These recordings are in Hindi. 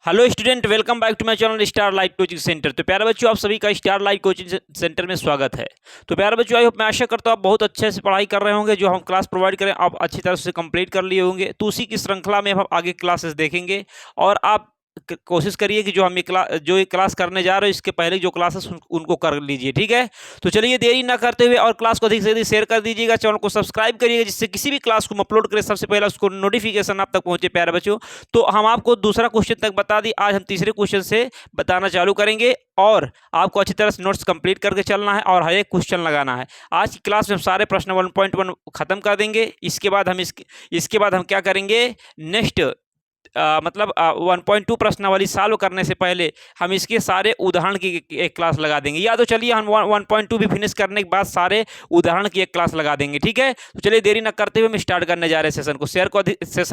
Hello student, welcome back to my channel star light coaching centre. तो प्यारे बच्चों, आप सभी का स्टार लाइट कोचिंग सेंटर में स्वागत है। तो प्यारे बच्चों, आई होप, मैं आशा करता हूँ आप बहुत अच्छे से पढ़ाई कर रहे होंगे। जो हम क्लास प्रोवाइड करें आप अच्छी तरह से कंप्लीट कर लिए होंगे। तो उसी की श्रृंखला में हम आगे क्लासेस देखेंगे और आप कोशिश करिए कि जो ये क्लास करने जा रहे हो इसके पहले जो क्लासेस उनको कर लीजिए, ठीक है। तो चलिए देरी ना करते हुए और क्लास को अधिक से अधिक शेयर कर दीजिएगा, चैनल को सब्सक्राइब करिएगा, जिससे किसी भी क्लास को हम अपलोड करें सबसे पहले उसको नोटिफिकेशन आप तक पहुंचे। प्यारे बच्चों, तो हम आपको दूसरा क्वेश्चन तक बता दी, आज हम तीसरे क्वेश्चन से बताना चालू करेंगे और आपको अच्छी तरह से नोट्स कंप्लीट करके चलना है और हर एक क्वेश्चन लगाना है। आज की क्लास में हम सारे प्रश्न 1.1 खत्म कर देंगे। इसके बाद हम क्या करेंगे, नेक्स्ट मतलब 1.2 प्रश्नावली सॉल्व करने से पहले हम इसके सारे उदाहरण की एक क्लास लगा देंगे। या तो चलिए हम 1.2 भी फिनिश करने के बाद सारे उदाहरण की एक क्लास लगा देंगे, ठीक है। तो चलिए देरी न करते हुए हम स्टार्ट करने जा रहे हैं सेशन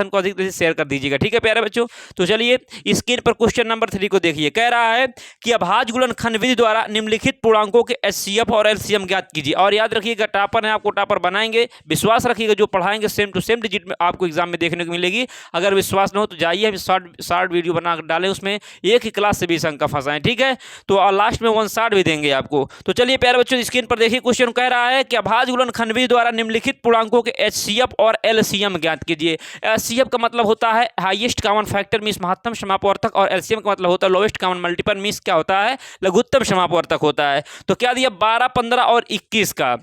को अधिक से शेयर कर दीजिएगा, ठीक है प्यारे बच्चों। तो चलिए स्क्रीन पर क्वेश्चन नंबर 3 को देखिए। कह रहा है कि अभाज्य गुणनखंड विधि द्वारा निम्नलिखित पूर्णांकों के एचसीएफ और एलसीएम ज्ञात कीजिए। और याद रखिएगा, टॉपर है, आपको टॉपर बनाएंगे। विश्वास रखिएगा, जो पढ़ाएंगे सेम टू सेम डिजिट में आपको एग्जाम में देखने को मिलेगी। अगर विश्वास न हो तो जाइए, हम शॉर्ट वीडियो बना डालें, उसमें एक ही क्लास से 20 अंक का फंसाएं, ठीक है। तो लास्ट में 1 शॉर्ट भी देंगे आपको। तो चलिए प्यारे बच्चों, स्क्रीन पर देखिए क्वेश्चन कह रहा है कि अभाज्य गुणनखंड विधि द्वारा निम्नलिखित पूर्णांकों के एचसीएफ और एलसीएम ज्ञात कीजिए। एचसीएफ का मतलब होता है हाईएस्ट कॉमन फैक्टर मींस महत्तम समापवर्तक, और एलसीएम का मतलब होता है लोएस्ट कॉमन मल्टीपल मींस क्या होता है, लघुत्तम समापवर्तक होता है। तो क्या दिया, 12, 15 और 21 का।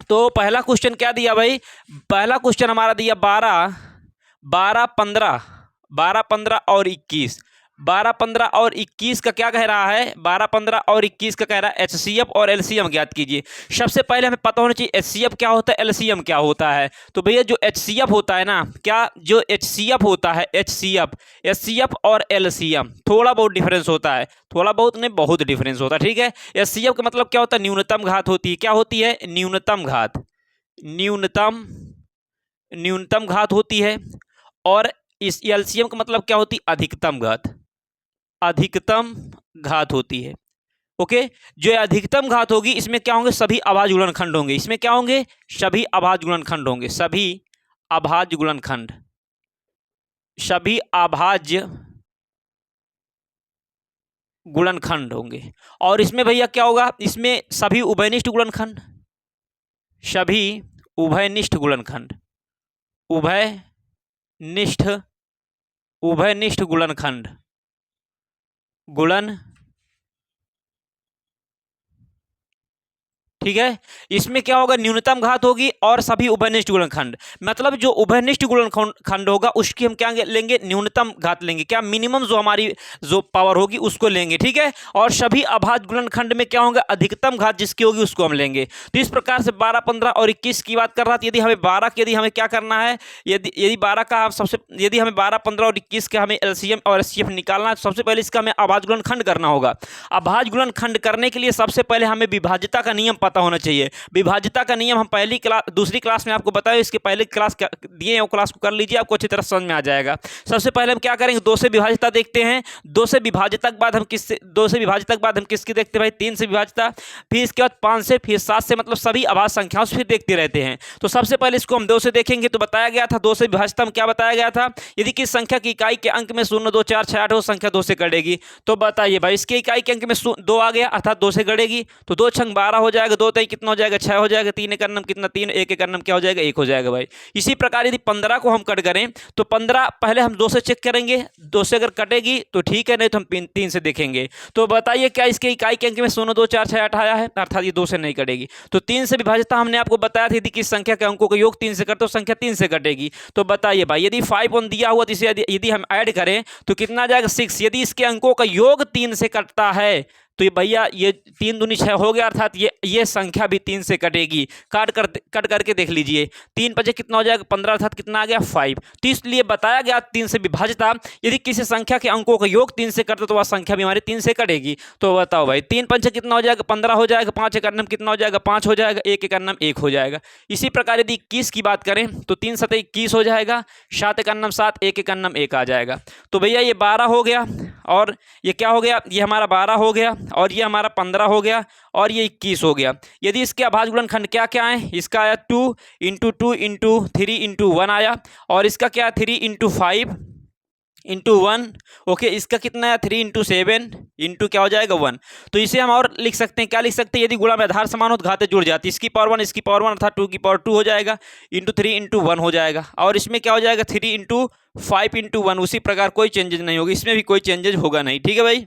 तो पहला क्वेश्चन क्या दिया भाई, पहला क्वेश्चन हमारा दिया 12, 12, 15, 12, 15 और 21। 12, 15 और 21 का क्या कह रहा है, 12, 15 और 21 का कह रहा है एचसीएफ और एलसीएम ज्ञात कीजिए। सबसे पहले हमें पता होना चाहिए एचसीएफ क्या होता है, एलसीएम क्या होता है। तो भैया जो एचसीएफ होता है ना, क्या जो एचसीएफ होता है, एचसीएफ और एलसीएम थोड़ा बहुत डिफरेंस होता है, थोड़ा बहुत नहीं बहुत डिफरेंस होता है, ठीक है। एचसीएफ का मतलब क्या होता है, न्यूनतम घात होती है। क्या होती है, न्यूनतम घात, न्यूनतम घात होती है। और इस एलसीएम का मतलब क्या होती है, अधिकतम घात होती है। ओके, जो अधिकतम घात होगी इसमें क्या होंगे, सभी अभाज्य गुणनखंड होंगे। इसमें क्या होंगे, सभी अभाज्य गुणनखंड होंगे, सभी अभाज्य गुणनखंड होंगे। और इसमें भैया क्या होगा, इसमें सभी उभयनिष्ठ गुणनखंड, सभी उभयनिष्ठ गुणनखंड, उभयनिष्ठ गुणन, ठीक है। इसमें क्या होगा, न्यूनतम घात होगी और सभी उभयनिष्ठ गुणनखंड। मतलब जो उभयनिष्ठ गुणनखंड होगा उसकी हम क्या लेंगे, न्यूनतम घात लेंगे, क्या मिनिमम जो हमारी जो पावर होगी उसको लेंगे, ठीक है। और सभी अभाज्य गुणनखंड में क्या होगा, अधिकतम घात जिसकी होगी उसको हम लेंगे। तो इस प्रकार से 12, 15 और 21 की बात कर रहा था। यदि हमें 12 की, यदि हमें क्या करना है, यदि 12 का सबसे, यदि हमें 12, 15 और 21 का हमें एलसीएम और एचसीएफ निकालना है, तो सबसे पहले इसका हमें अभाज्य गुणनखंड करना होगा। अभाज्य गुणनखंड करने के लिए सबसे पहले हमें विभाज्यता का नियम पता होना चाहिए। विभाज्यता का नियम हम दूसरी क्लास में आपको बताया, इसके पहले क्लास दिए, वो क्लास को कर लीजिए, आपको अच्छी तरह समझ में आ जाएगा। सबसे पहले हम क्या करेंगे, 2 से विभाज्यता देखते हैं। 2 से विभाज्यता के बाद हम किसकी देखते हैं भाई, 3 से विभाज्यता, फिर इसके बाद 5 से, फिर 7 से, मतलब सभी अभाज्य संख्याओं से फिर देखते रहते हैं। तो सबसे पहले इसको हम 2 से देखेंगे। तो बताया गया था 2 से विभाज्यता में क्या बताया गया था, यदि किस संख्या की इकाई के अंक में 0, 2, 4, 6, 8 हो, संख्या 2 से कटेगी। तो बताइए भाई, इसके इकाई के अंक में 2 आ गया अर्थात 2 से कटेगी। तो 2 छंग 12 हो जाएगा, 2 तई कितना हो जाएगा, 6 हो जाएगा, 3 एक अन्नम कितना, 3, 1 एक अन्नम क्या हो जाएगा, 1 हो जाएगा भाई। इसी प्रकार यदि 15 को हम कट करें तो 15 पहले हम 2 से चेक करेंगे, 2 से अगर कटेगी तो ठीक है, नहीं तो हम 3 से देखेंगे। तो बताइए क्या इसके इकाई के अंक में 0, 2, 4, 6, 8 आया है, अर्थात ये 2 से नहीं कटेगी। तो 3 से विभाज्यता हमने आपको बताया था, यदि किस संख्या के अंकों का योग 3 से करते तो संख्या 3 से कटेगी। तो बताइए भाई, यदि 5 ऑन दिया हुआ तो इसे यदि हम ऐड करें तो कितना आ जाएगा, 6। यदि इसके अंकों का योग 3 से कटता है तो ये भैया ये 3 दूनी 6 हो गया, अर्थात ये संख्या भी 3 से कटेगी। कट करके देख लीजिए, 3 बजे कितना हो जाएगा, 15, अर्थात कितना आ गया, 5। तो इसलिए बताया गया 3 से विभाज्यता, यदि किसी संख्या के अंकों का योग 3 से करते तो वह संख्या भी हमारी 3 से कटेगी। तो बताओ भाई, 3 पंचे कितना हो जाएगा, 15 हो जाएगा, 5 एक अन्नम कितना हो जाएगा, 5 हो जाएगा, 1 एक अन्नम 1 हो जाएगा। इसी प्रकार यदि 21 की बात करें तो 3 सतह 21 हो जाएगा, 7 एक अन्नम 7, 1 एक अन्नम 1 आ जाएगा। तो भैया ये 12 हो गया, और ये क्या हो गया, ये हमारा 12 हो गया, और ये हमारा 15 हो गया, और ये 21 हो गया। यदि इसके अभाज्य गुणनखंड क्या क्या है, इसका आया 2 × 2 × 3 × 1 आया, और इसका क्या 3 × 5 इंटू 1। ओके, इसका कितना है 3 इंटू 7 इंटू क्या हो जाएगा 1। तो इसे हम और लिख सकते हैं, क्या लिख सकते हैं, यदि गुणा में आधार समान हो तो घातें जुड़ जाती है, इसकी पावर 1 इसकी पावर 1 अर्थात 2 की पावर 2 हो जाएगा, इंटू 3 इंटू 1 हो जाएगा। और इसमें क्या हो जाएगा 3 इंटू 5 इंटू 1, उसी प्रकार कोई चेंजेज नहीं होगी, इसमें भी कोई चेंजेज होगा नहीं। ठीक है भाई,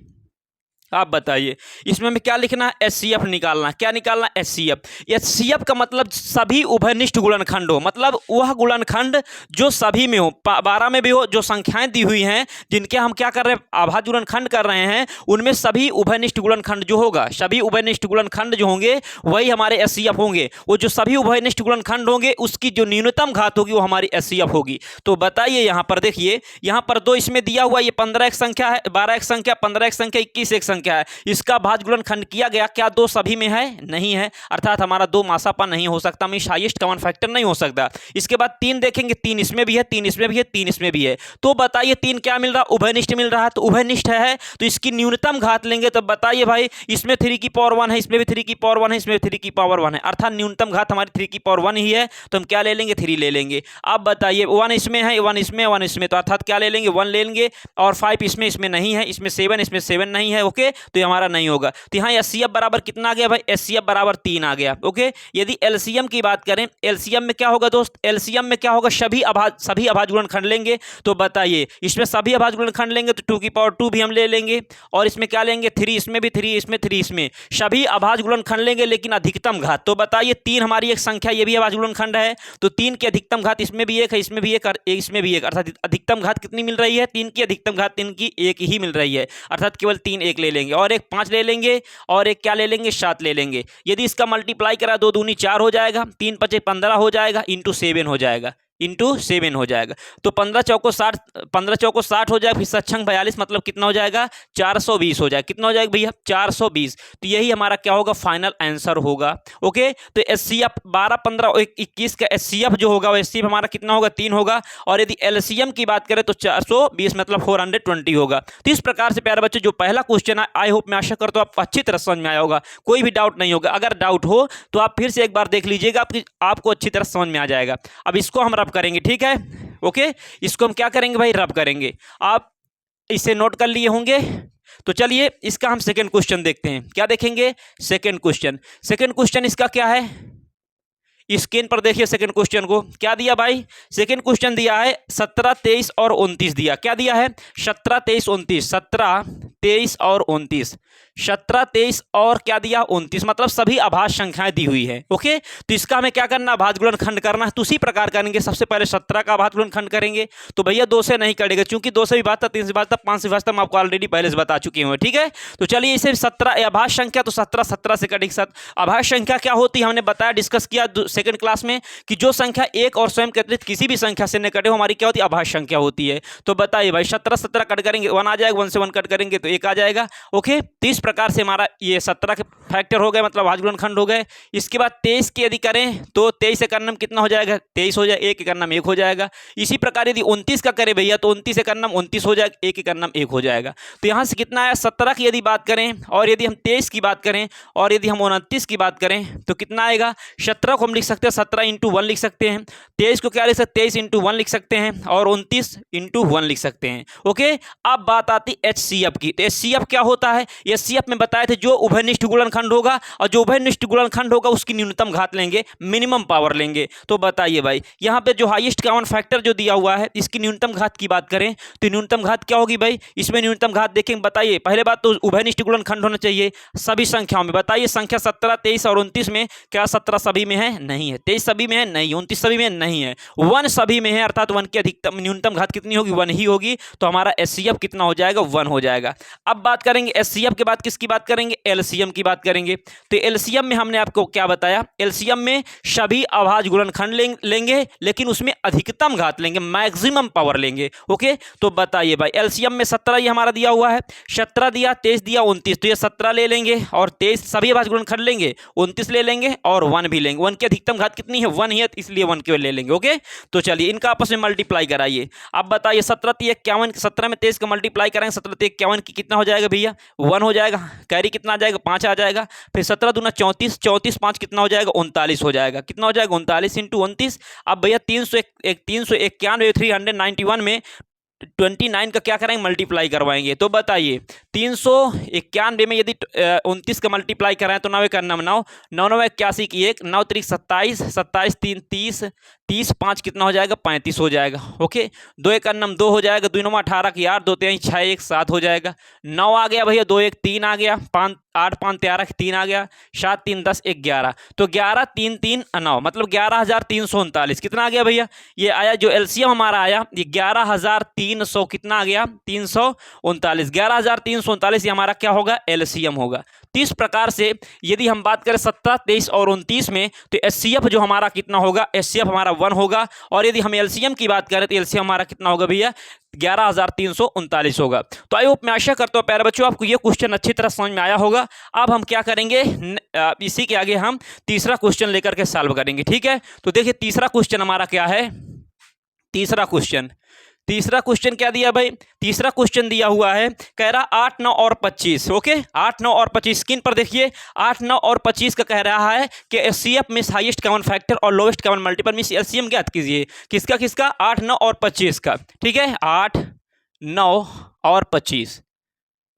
आप बताइए इसमें हमें क्या लिखना है, एचसीएफ निकालना। क्या निकालना, एचसीएफ। एचसीएफ का मतलब सभी उभयनिष्ठ गुणनखंड हो, मतलब वह गुणनखंड जो सभी में हो, 12 में भी हो, जो संख्याएं दी हुई हैं जिनके हम क्या कर रहे हैं, आभाज्य गुणनखंड कर रहे हैं, उनमें सभी उभयनिष्ठ गुणनखंड जो होगा, सभी उभयनिष्ठ गुणनखंड जो होंगे वही हमारे एचसीएफ होंगे। वो जो सभी उभयनिष्ठ गुणनखंड होंगे उसकी जो न्यूनतम घात होगी वो हमारी एचसीएफ होगी। तो बताइए यहाँ पर देखिए, यहाँ पर 2 इसमें दिया हुआ, ये 15 एक संख्या है, 12 एक संख्या, 15 एक संख्या, 21 एक संख्या है, इसका भाज्य गुणनखंड किया गया, क्या 2 सभी में है, नहीं है, अर्थात हमारा 2 मासापा नहीं हो सकता, मींस हाईएस्ट कॉमन फैक्टर नहीं हो सकता। इसके बाद 3 देखेंगे, 3 इसमें भी है, 3 इसमें भी है, 3 इसमें भी है। तो बताइए 3 क्या मिल रहा, उभयनिष्ठ मिल रहा है, तो उभयनिष्ठ है तो इसकी न्यूनतम घात लेंगे, तो बताइए भाई इसमें 3 की पावर 1 है, इसमें भी 3 की पावर 1 है, इसमें 3 की पावर 1 है, अर्थात न्यूनतम घात हमारी 3 की पावर 1 ही है, तो हम क्या ले लेंगे, 3 ले लेंगे। अब बताइए 1 इसमें है, 1 इसमें, 1 इसमें, तो अर्थात क्या ले लेंगे, 1 ले लेंगे। और 5 इसमें, इसमें नहीं है, इसमें 7, इसमें 7 नहीं है। ओके, तो ये हमारा नहीं होगा। तो यहाँ एचसीएफ बराबर कितना आ गया भाई, एचसीएफ बराबर 3 आ गया। ओके, यदि एलसीएम की बात करें, एलसीएम में क्या होगा दोस्त, एलसीएम में क्या होगा, सभी अभाज्य गुणनखंड लेंगे। तो बताइए इसमें सभी अभाज्य गुणनखंड लेंगे तो 2 की पावर 2 भी हम ले लेंगे, और इसमें क्या लेंगे, 3 इसमें भी, 3 इसमें, 3 इसमें, सभी अभाज्य गुणनखंड लेंगे लेकिन अधिकतम घात। तो बताइए 3 हमारी एक संख्या, ये भी अभाज्य गुणनखंड है, तो 3 की अधिकतम घात इसमें भी 1 है, इसमें भी 1, इसमें भी 1, अर्थात अधिकतम घात कितनी मिल रही है, 3 की अधिकतम घात 3 की 1 ही मिल रही है, अर्थात केवल 3 1 ले लेंगे, और एक 5 ले लेंगे, और एक क्या ले लेंगे, 7 ले लेंगे। यदि इसका मल्टीप्लाई करा 2 दूनी 4 हो जाएगा, 3 5 15 हो जाएगा, इंटू 7 हो जाएगा, इंटू 7 हो जाएगा। तो 15 चौको 60, 15 चौको 60 हो जाएगा, फिर सच्छंग 42, मतलब कितना हो जाएगा, 420 हो जाएगा। कितना हो जाएगा भैया, 420। तो यही हमारा क्या होगा, फाइनल आंसर होगा। ओके, तो एचसीएफ 12 15 और 21 का एचसीएफ जो होगा वो एचसीएफ हमारा कितना होगा, 3 होगा। और यदि एलसीएम की बात करें तो 420 मतलब 420 होगा। तो इस प्रकार से प्यारे बच्चों जो पहला क्वेश्चन है, आई होप मैं आशा करता हूं आपको अच्छी तरह समझ में आया होगा, कोई भी डाउट नहीं होगा। अगर डाउट हो तो आप फिर से एक बार देख लीजिएगा, आपको अच्छी तरह समझ में आ जाएगा। अब इसको हम रब करेंगे, ठीक है। ओके, इसको हम क्या करेंगे भाई, रब करेंगे। आप इसे नोट कर लिए होंगे। तो चलिए इसका हम सेकंड क्वेश्चन देखते हैं। क्या देखेंगे, सेकंड क्वेश्चन। सेकंड क्वेश्चन इसका क्या है, स्क्रीन पर देखिए सेकंड क्वेश्चन को। क्या दिया भाई, सेकंड क्वेश्चन दिया है 17 23 और 29 दिया। क्या दिया है, 17 23 29, 17 23 और 29, 17 23 और क्या दिया 29, मतलब सभी अभाज्य संख्याएं दी हुई है। ओके, तो इसका हमें क्या करना, अभाज्य गुणनखंड करना है। तो उसी प्रकार करेंगे, सबसे पहले 17 का अभाज्य गुणनखंड करेंगे। तो भैया 2 से नहीं करेगा, क्योंकि 2 से विभाज्य, 3 से विभाज्य, 5 से विभाज्य मैं आपको ऑलरेडी पहले से बता चुकी हूँ। ठीक है, तो चलिए इसे 17 अभाज्य संख्या, तो 17 17 से कटेगी। अभाज्य संख्या क्या होती है, हमने बताया, डिस्कस किया सेकंड क्लास में, कि जो संख्या एक और स्वयं के अतिरिक्त किसी भी संख्या से न कटे, हमारी क्या होती है, अभाज्य संख्या होती है। तो बताइए भाई 17 17 कट करेंगे 1 आ जाएगा, 1 से 1 कट करेंगे तो 1 आ जाएगा। ओके, तो इस प्रकार से हमारा ये 17 के फैक्टर हो गए, मतलब अभाज्य गुणनखंड हो गए। इसके बाद 23 की यदि करें तो 23 से करना कितना हो जाएगा, 23 हो जाएगा, 1 के करना 1 हो जाएगा। इसी प्रकार यदि 29 का करें भैया तो 29 से करना 29 हो जाएगा, 1 के करना 1 हो जाएगा। तो यहाँ से कितना आया, 17 की यदि बात करें, और यदि हम 23 की बात करें, और यदि हम 29 की बात करें तो कितना आएगा। 17 को हम लिख सकते हैं 17 इंटू 1 लिख सकते हैं, 23 को क्या लिख सकते हैं, 23 इंटू 1 लिख सकते हैं, और 29 इंटू 1 लिख सकते हैं। ओके, अब बात आती एचसीएफ की। तो एचसीएफ क्या होता है, एचसीएफ में बताए थे जो उभयनिष्ठ गुणनखंड होगा, और जो उभयनिष्ठ गुणनखंड होगा उसकी न्यूनतम घात लेंगे, मिनिमम पावर लेंगे। तो बताइए भाई यहाँ पे जो हाईएस्ट कॉमन फैक्टर जो दिया हुआ है, इसकी न्यूनतम घात की बात करें तो न्यूनतम घात क्या होगी भाई, इसमें न्यूनतम घात देखेंगे। बताइए पहले बात तो उभयनिष्ठ गुणनखंड होना चाहिए सभी संख्याओं में। बताइए संख्या 17 23 और 29 में क्या 17 सभी में है, नहीं है। 23 सभी में है, नहीं। 29 सभी में नहीं है। 1 सभी में है, अर्थात 1 की अधिकतम न्यूनतम घात कितनी होगी, 1 ही होगी। तो हमारा एचसीएफ कितना हो जाएगा, 1 हो जाएगा। अब बात करेंगे एचसीएफ के बाद किसकी बात करेंगे, एलसीएम की बात करेंगे। तो एलसीएम में हमने आपको क्या बताया, एलसीएम में सभी अभाज्य गुणनखंड लेंगे, लेकिन उसमें अधिकतम घात लेंगे, मैक्सिमम पावर लेंगे। ओके, तो बताइए भाई एलसीएम में 17 ये हमारा दिया हुआ है, 17 दिया, 23 दिया, 29, तो ये 17 ले लेंगे, और 23 सभी अभाज्य गुणनखंड लेंगे, 29 ले लेंगे, और 1 भी लेंगे। 1 की अधिकतम घात कितनी है, 1 है, इसलिए 1 केवल ले लेंगे। ओके, तो चलिए इनका आपस में मल्टीप्लाई कराइए। अब बताइए 17 3 51, 17 में 23 का मल्टीप्लाई करेंगे, 17 3 51 की कितना हो जाएगा भैया, 1 हो जाएगा। कैरी कितना आ जाएगा, 5 आ जाएगा। फिर 17 दूना 34, 34 5 कितना हो जाएगा, 39 हो जाएगा। कितना हो जाएगा, 39 इंटू 29। अब भैया 391 391 में 29 का क्या करेंगे, मल्टीप्लाई करवाएंगे। तो बताइए 391 में यदि 29 का मल्टीप्लाई कराएं तो 9 का 9 9 9 9 81 की 1 9 3 27 27 3 30 30 5 कितना हो जाएगा, 35 हो जाएगा। ओके, 2 1 9 2 हो जाएगा, 2 9 18 की 8 2 3 6 1 7 हो जाएगा। 9 आ गया भैया, 2 1 3 आ गया, 5 8 5 13 3 आ गया, 7 3 10 11। तो 11 3 3 9 मतलब 11,339 कितना आ गया भैया, ये आया जो एलसीएम हमारा आया, ये 11,300 कितना आ गया, 339। 11,339 ये हमारा क्या होगा, एलसीएम होगा। तो इस प्रकार से यदि हम बात करें 17 23 और 29 में, तो एचसीएफ जो हमारा कितना होगा, एचसीएफ हमारा 1 होगा। और यदि हम एलसीएम की बात करें तो एलसीएम हमारा कितना होगा भैया, 11,339 होगा। तो आई होप, मैं आशा करता हूँ प्यारे बच्चों आपको ये क्वेश्चन अच्छी तरह समझ में आया होगा। अब हम क्या करेंगे, इसी के आगे हम तीसरा क्वेश्चन लेकर के सॉल्व करेंगे। ठीक है, तो देखिए तीसरा क्वेश्चन हमारा क्या है। तीसरा क्वेश्चन क्या दिया भाई, तीसरा क्वेश्चन दिया हुआ है, कह रहा 8 9 और 25। ओके, 8 9 और 25 स्क्रीन पर देखिए। 8 9 और 25 का कह रहा है कि एचसीएफ में हाईएस्ट कॉमन फैक्टर और लोएस्ट कॉमन मल्टीपल में एलसीएम ज्ञात कीजिए। किसका किसका, 8 9 और 25 का। ठीक है, 8 9 और 25,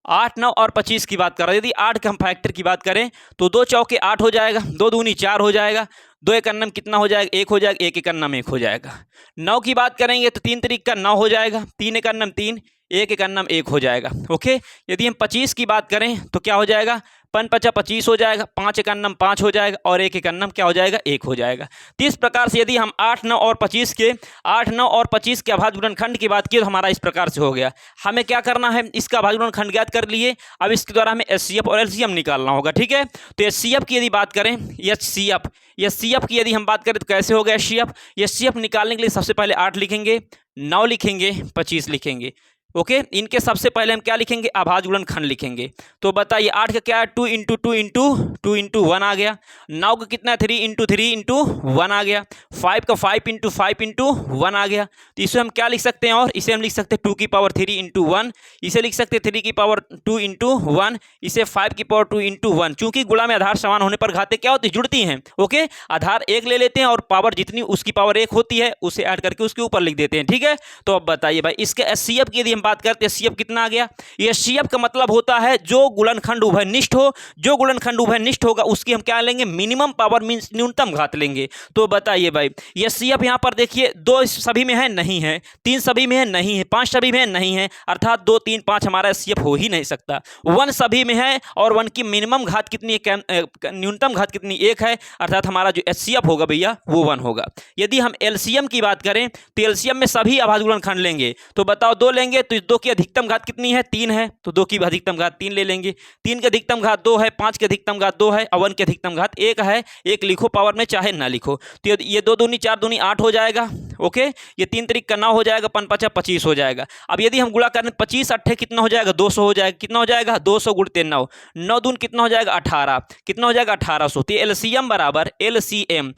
8 9 और 25 की बात कर रहे हैं। यदि 8 के हम फैक्टर की बात करें तो 2 चौके 8 हो जाएगा, 2 दूनी 4 हो जाएगा, 2 एक अन्नम कितना हो जाएगा, 1 हो जाएगा, 1 एक अन्नम 1 हो जाएगा। 9 की बात करेंगे तो 3 तरीक का 9 हो जाएगा, 3 एक अन्नम 3, 1 एक अन्नम 1 हो जाएगा। ओके, यदि हम 25 की बात करें तो क्या हो जाएगा, 5 5 25 हो जाएगा, 5 एक अन्नम 5 हो जाएगा, और 1 एक अन्नम क्या हो जाएगा, 1 हो जाएगा। तो इस प्रकार से यदि हम 8 9 और 25 के 8 9 और 25 के अभाज्य गुणनखंड की बात की तो हमारा इस प्रकार से हो गया। हमें क्या करना है, इसका अभाज्य गुणनखंड ज्ञात कर लिए। अब इसके द्वारा हमें एचसीएफ और एलसीएम निकालना होगा। ठीक है, तो एचसीएफ की यदि बात करें, एचसीएफ की यदि हम बात करें तो कैसे होगा एचसीएफ निकालने के लिए सबसे पहले 8 लिखेंगे, 9 लिखेंगे, 25 लिखेंगे। ओके, इनके सबसे पहले हम क्या लिखेंगे, अभाज्य गुणनखंड लिखेंगे। तो बताइए 8 का क्या है, 2 इंटू 2 इंटू 2 इंटू 1 आ गया। 9 का कितना है, 3 इंटू 3 इंटू 1 आ गया। 5 का 5 इंटू 5 इंटू 1 आ गया। तो इसे हम क्या लिख सकते हैं, और इसे हम लिख सकते हैं 2 की पावर 3 इंटू 1, इसे लिख सकते हैं 3 की पावर 2 इंटू 1, इसे 5 की पावर 2 इंटू 1। चूंकि गुणा में आधार समान होने पर घातें क्या होती, जुड़ती हैं। ओके, आधार 1 ले लेते हैं और पावर जितनी उसकी पावर 1 होती है उसे ऐड करके उसके ऊपर लिख देते हैं। ठीक है, तो अब बताइए भाई इसके एचसीएफ की यदि हम बात करते हैं, एचसीएफ कितना आ गया। एचसीएफ का मतलब होता है जो गुणनखंड उभयनिष्ठ हो, जो गुणनखंड उभयनिष्ठ होगा उसकी हम क्या लेंगे, मिनिमम पावर मींस न्यूनतम घात लेंगे। तो बताइए भाई एचसीएफ यहां पर देखिए 2 सभी में है, नहीं है, 3 सभी में है, नहीं है, 5 सभी में है, नहीं है, अर्थात 2 3 5 हमारा एचसीएफ हो ही नहीं सकता। 1 सभी में है और 1 की मिनिमम घात कितनी है, न्यूनतम घात कितनी, 1 है, अर्थात हमारा जो एचसीएफ होगा भैया वो 1 होगा। यदि हम एलसीएम की बात करें तो एलसीएम में सभी अभाज्य गुणनखंड लेंगे। तो बताओ 2 लेंगे तो 2 की अधिकतम घात कितनी है, 3 है, तो 2 की अधिकतम घात 3 ले लेंगे। 3 की अधिकतम घात 2 है, 5 की अधिकतम घात 2 है, और 1 की अधिकतम घात 1 है। 1 लिखो पावर में चाहे ना लिखो। तो ये 2 दूनी 4 दूनी 8 हो जाएगा। ओके, ये 3 तरीक का 9 हो जाएगा, 5 5 25 हो जाएगा। अब यदि हम गुणा करें 25 8 कितना हो जाएगा, 200 हो जाएगा। कितना हो जाएगा, 200 गुणते 9, 9 दून कितना हो जाएगा, 18, कितना हो जाएगा, 1800। तो एलसीएम बराबर एलसीएम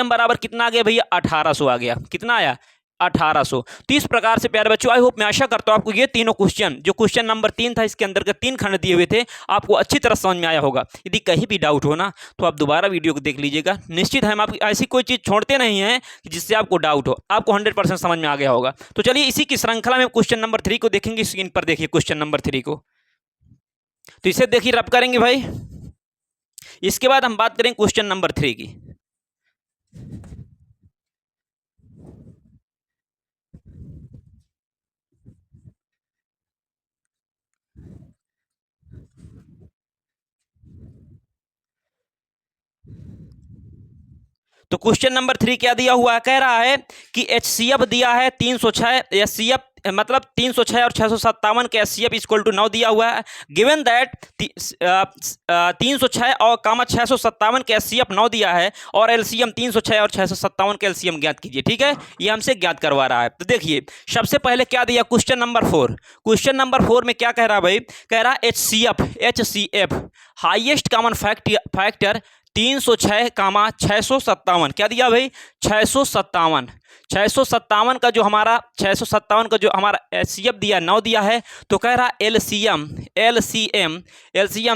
बराबर कितना आ गया भैया, 1800 आ गया। कितना आया, 1800। तो इस प्रकार से प्यारे बच्चों आई होप, मैं आशा करता हूं आपको ये तीनों क्वेश्चन, जो क्वेश्चन नंबर 3 था इसके अंदर के 3 खंड दिए हुए थे, आपको अच्छी तरह समझ में आया होगा। यदि कहीं भी डाउट हो ना तो आप दोबारा वीडियो को देख लीजिएगा। निश्चित है हम आपकी ऐसी कोई चीज़ छोड़ते नहीं हैं जिससे आपको डाउट हो, आपको 100% समझ में आ गया होगा। तो चलिए इसी की श्रृंखला में क्वेश्चन नंबर 3 को देखेंगे। स्क्रीन पर देखिए क्वेश्चन नंबर 3 को, तो इसे देखिए रब करेंगे भाई। इसके बाद हम बात करेंगे क्वेश्चन नंबर 3 की। तो क्वेश्चन नंबर 3 क्या दिया हुआ है, कह रहा है कि एचसीएफ दिया है 306, एचसीएफ मतलब 306 और 657 के एचसीएफ इक्वल टू 9 दिया हुआ है। गिवन दैट 306 और 657 के एचसीएफ 9 दिया है और एलसीएम 306 और 657 के एलसीएम ज्ञात कीजिए। ठीक है, ये हमसे ज्ञात करवा रहा है। तो देखिए सबसे पहले क्या दिया, क्वेश्चन नंबर 4। क्वेश्चन नंबर 4 में क्या कह रहा है भाई, कह रहा है एचसीएफ हाईएस्ट कॉमन फैक्टर 306, 657। क्या दिया भाई, 657 का जो हमारा 657 का जो हमारा एचसीएफ दिया 9 दिया है। तो कह रहा एलसीएम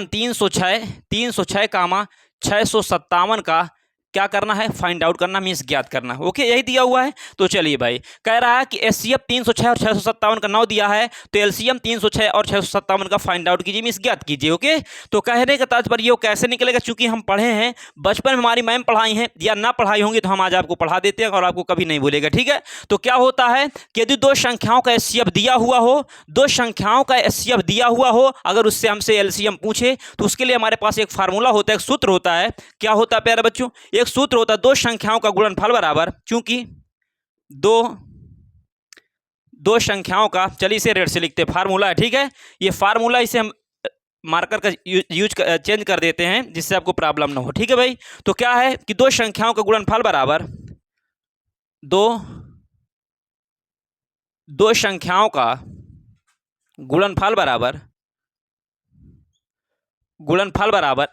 306, 657 का क्या करना है, फाइंड आउट करना मीन्स ज्ञात करना। ओके, यही दिया हुआ है। तो चलिए भाई, कह रहा है कि एचसीएफ 306 और 657 का 9 दिया है, तो एलसीएम 306 और 657 का फाइंड आउट कीजिए मीन्स ज्ञात कीजिए। ओके, तो कहने का तात्पर्य वो कैसे निकलेगा, चूंकि हम पढ़े हैं, बचपन में हमारी मैम पढ़ाई हैं या ना पढ़ाई होंगी तो हम आज आपको पढ़ा देते हैं और आपको कभी नहीं भूलेगा। ठीक है, तो क्या होता है कि यदि दो संख्याओं का एचसीएफ दिया हुआ हो, दो संख्याओं का एचसीएफ दिया हुआ हो, अगर उससे हमसे एलसीएम पूछे तो उसके लिए हमारे पास एक फार्मूला होता है, एक सूत्र होता है। क्या होता है प्यारे बच्चों, एक सूत्र होता है, दो संख्याओं का गुणनफल बराबर, चूंकि दो संख्याओं का, चलिए इसे रेड से लिखते हैं, फार्मूला है। ठीक है, ये फार्मूला, इसे हम मार्कर का चेंज कर देते हैं जिससे आपको प्रॉब्लम ना हो। ठीक है भाई, तो क्या है कि दो संख्याओं का गुणनफल बराबर, दो संख्याओं का गुणनफल बराबर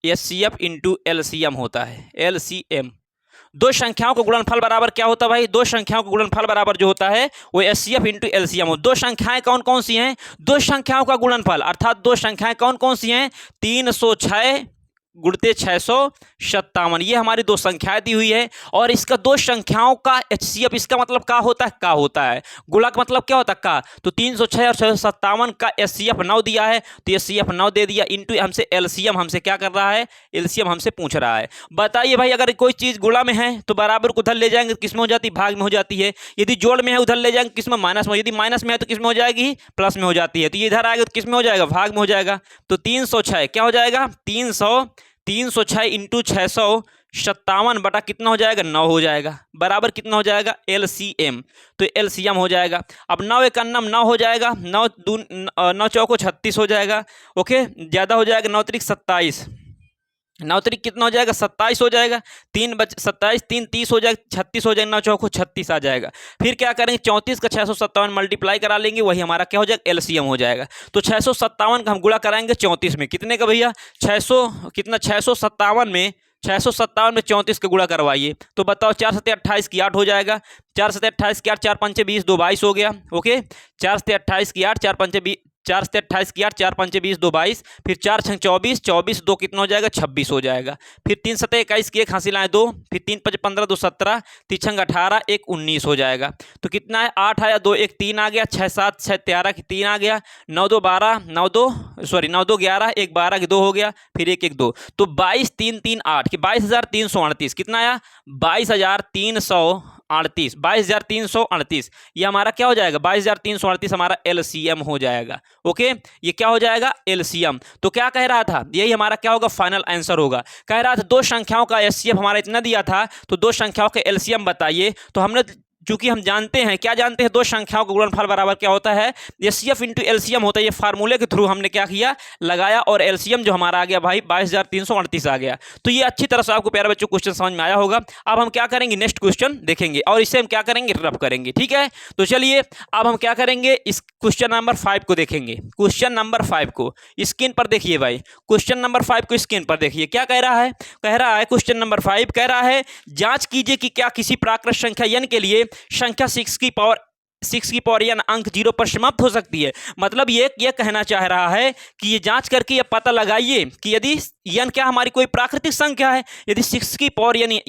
एचसीएफ इंटू एलसीएम होता है, एलसीएम। दो संख्याओं का गुणनफल बराबर क्या होता है भाई, दो संख्याओं का गुणनफल बराबर जो होता है वो एचसीएफ इंटू एलसीएम हो। दो संख्याएं कौन कौन सी हैं, दो संख्याओं का गुणनफल, अर्थात दो संख्याएं कौन कौन सी हैं, 306 गुणते 657, ये हमारी दो संख्याएं दी हुई है। और इसका दो संख्याओं का एचसीएफ, इसका मतलब क्या होता है, का होता है, गुणा का मतलब क्या होता है, का। तो 306 और 657 का एचसीएफ 9 दिया है, तो एचसीएफ 9 दे दिया, इंटू हमसे एलसीएम हमसे क्या कर रहा है, एलसीएम हमसे पूछ रहा है। बताइए भाई, अगर कोई चीज गुणा में है तो बराबर को उधर ले जाएंगे, किस में हो जाती है, भाग में हो जाती है। यदि जोड़ में है उधर ले जाएंगे, किस में, माइनस में। यदि माइनस में है तो किस में हो जाएगी, प्लस में हो जाती है। तो ये इधर आएगा तो किस में हो जाएगा, भाग में हो जाएगा। तो 306 क्या हो जाएगा, 306 इंटू 657 बटा कितना हो जाएगा, 9 हो जाएगा, बराबर कितना हो जाएगा, एलसीएम। तो एलसीएम हो जाएगा। अब 9 एक अन्नम 9 हो जाएगा, 9 चौको 36 हो जाएगा। ओके, ज़्यादा हो जाएगा, 9 त्रिक 27, 9 त्रिक कितना हो जाएगा, 27 हो जाएगा। 27 3 30 हो जाएगा, 36 हो जाएगा, 9 चौको 36 आ जाएगा। फिर क्या करेंगे, 34 का 657 मल्टीप्लाई करा लेंगे, वही हमारा क्या हो जाएगा, एलसीएम हो जाएगा। तो 657 का हम गुणा कराएंगे 34 में, कितने का भैया, 657 में 34 का गुणा करवाइए। तो बताओ, 4 सत्ते 28 की 8 हो जाएगा, 4 सत्ते 28 की 8, 4 पंचे 20, 2 22 हो गया। ओके, 4 सत्ते 28 की 8, 4 पंचे 20, 4 सत्ते 28 की 8, 4 पंचे 20, 2 22, फिर 4 छंग 24, 24 2 कितना हो जाएगा, 26 हो जाएगा। फिर 3 सत्ते 21 की 1 हासिल आए 2, फिर 3 पंचे 15, 2 17, 3 छंग 18, 1 19 हो जाएगा। तो कितना है, 8 आया, 2 1 3 आ गया, 6 7 6 13 की 3 आ गया, 9 2 12, 9 2 11, 1 12 की 2 हो गया, फिर 1 1 2, तो 22 3 3 8 की 22,338 कितना आया, 22,338, 22,338, ये हमारा क्या हो जाएगा, 22,338 हमारा एलसीएम हो जाएगा। ओके, ये क्या हो जाएगा, एलसीएम। तो क्या कह रहा था, यही हमारा क्या होगा, फाइनल आंसर होगा। कह रहा था दो संख्याओं का एचसीएफ हमारा इतना दिया था, तो दो संख्याओं का एलसीएम बताइए। तो हमने, चूंकि हम जानते हैं, क्या जानते हैं, दो संख्याओं का गुणनफल बराबर क्या होता है, एचसीएफ इंटू एलसीएम होता है। ये फार्मूले के थ्रू हमने क्या किया, लगाया, और एलसीएम जो हमारा आ गया भाई 22,338 आ गया। तो ये अच्छी तरह से आपको प्यारे बच्चों क्वेश्चन समझ में आया होगा। अब हम क्या करेंगे, नेक्स्ट क्वेश्चन देखेंगे और इसे हम क्या करेंगे, रफ करेंगे। ठीक है, तो चलिए अब हम क्या करेंगे, इस क्वेश्चन नंबर 5 को देखेंगे। क्वेश्चन नंबर 5 को स्क्रीन पर देखिए भाई, क्वेश्चन नंबर 5 को स्क्रीन पर देखिए। क्या कह रहा है, कह रहा है क्वेश्चन नंबर 5 कह रहा है, जांच कीजिए कि क्या किसी प्राकृत संख्या n के लिए संख्या 6 की पावर n अंक 0 पर समाप्त हो सकती है। मतलब ये कहना चाह रहा है कि ये जांच करके ये पता लगाइए कि यदि n क्या हमारी कोई प्राकृतिक संख्या है, यदि 6 की पावर n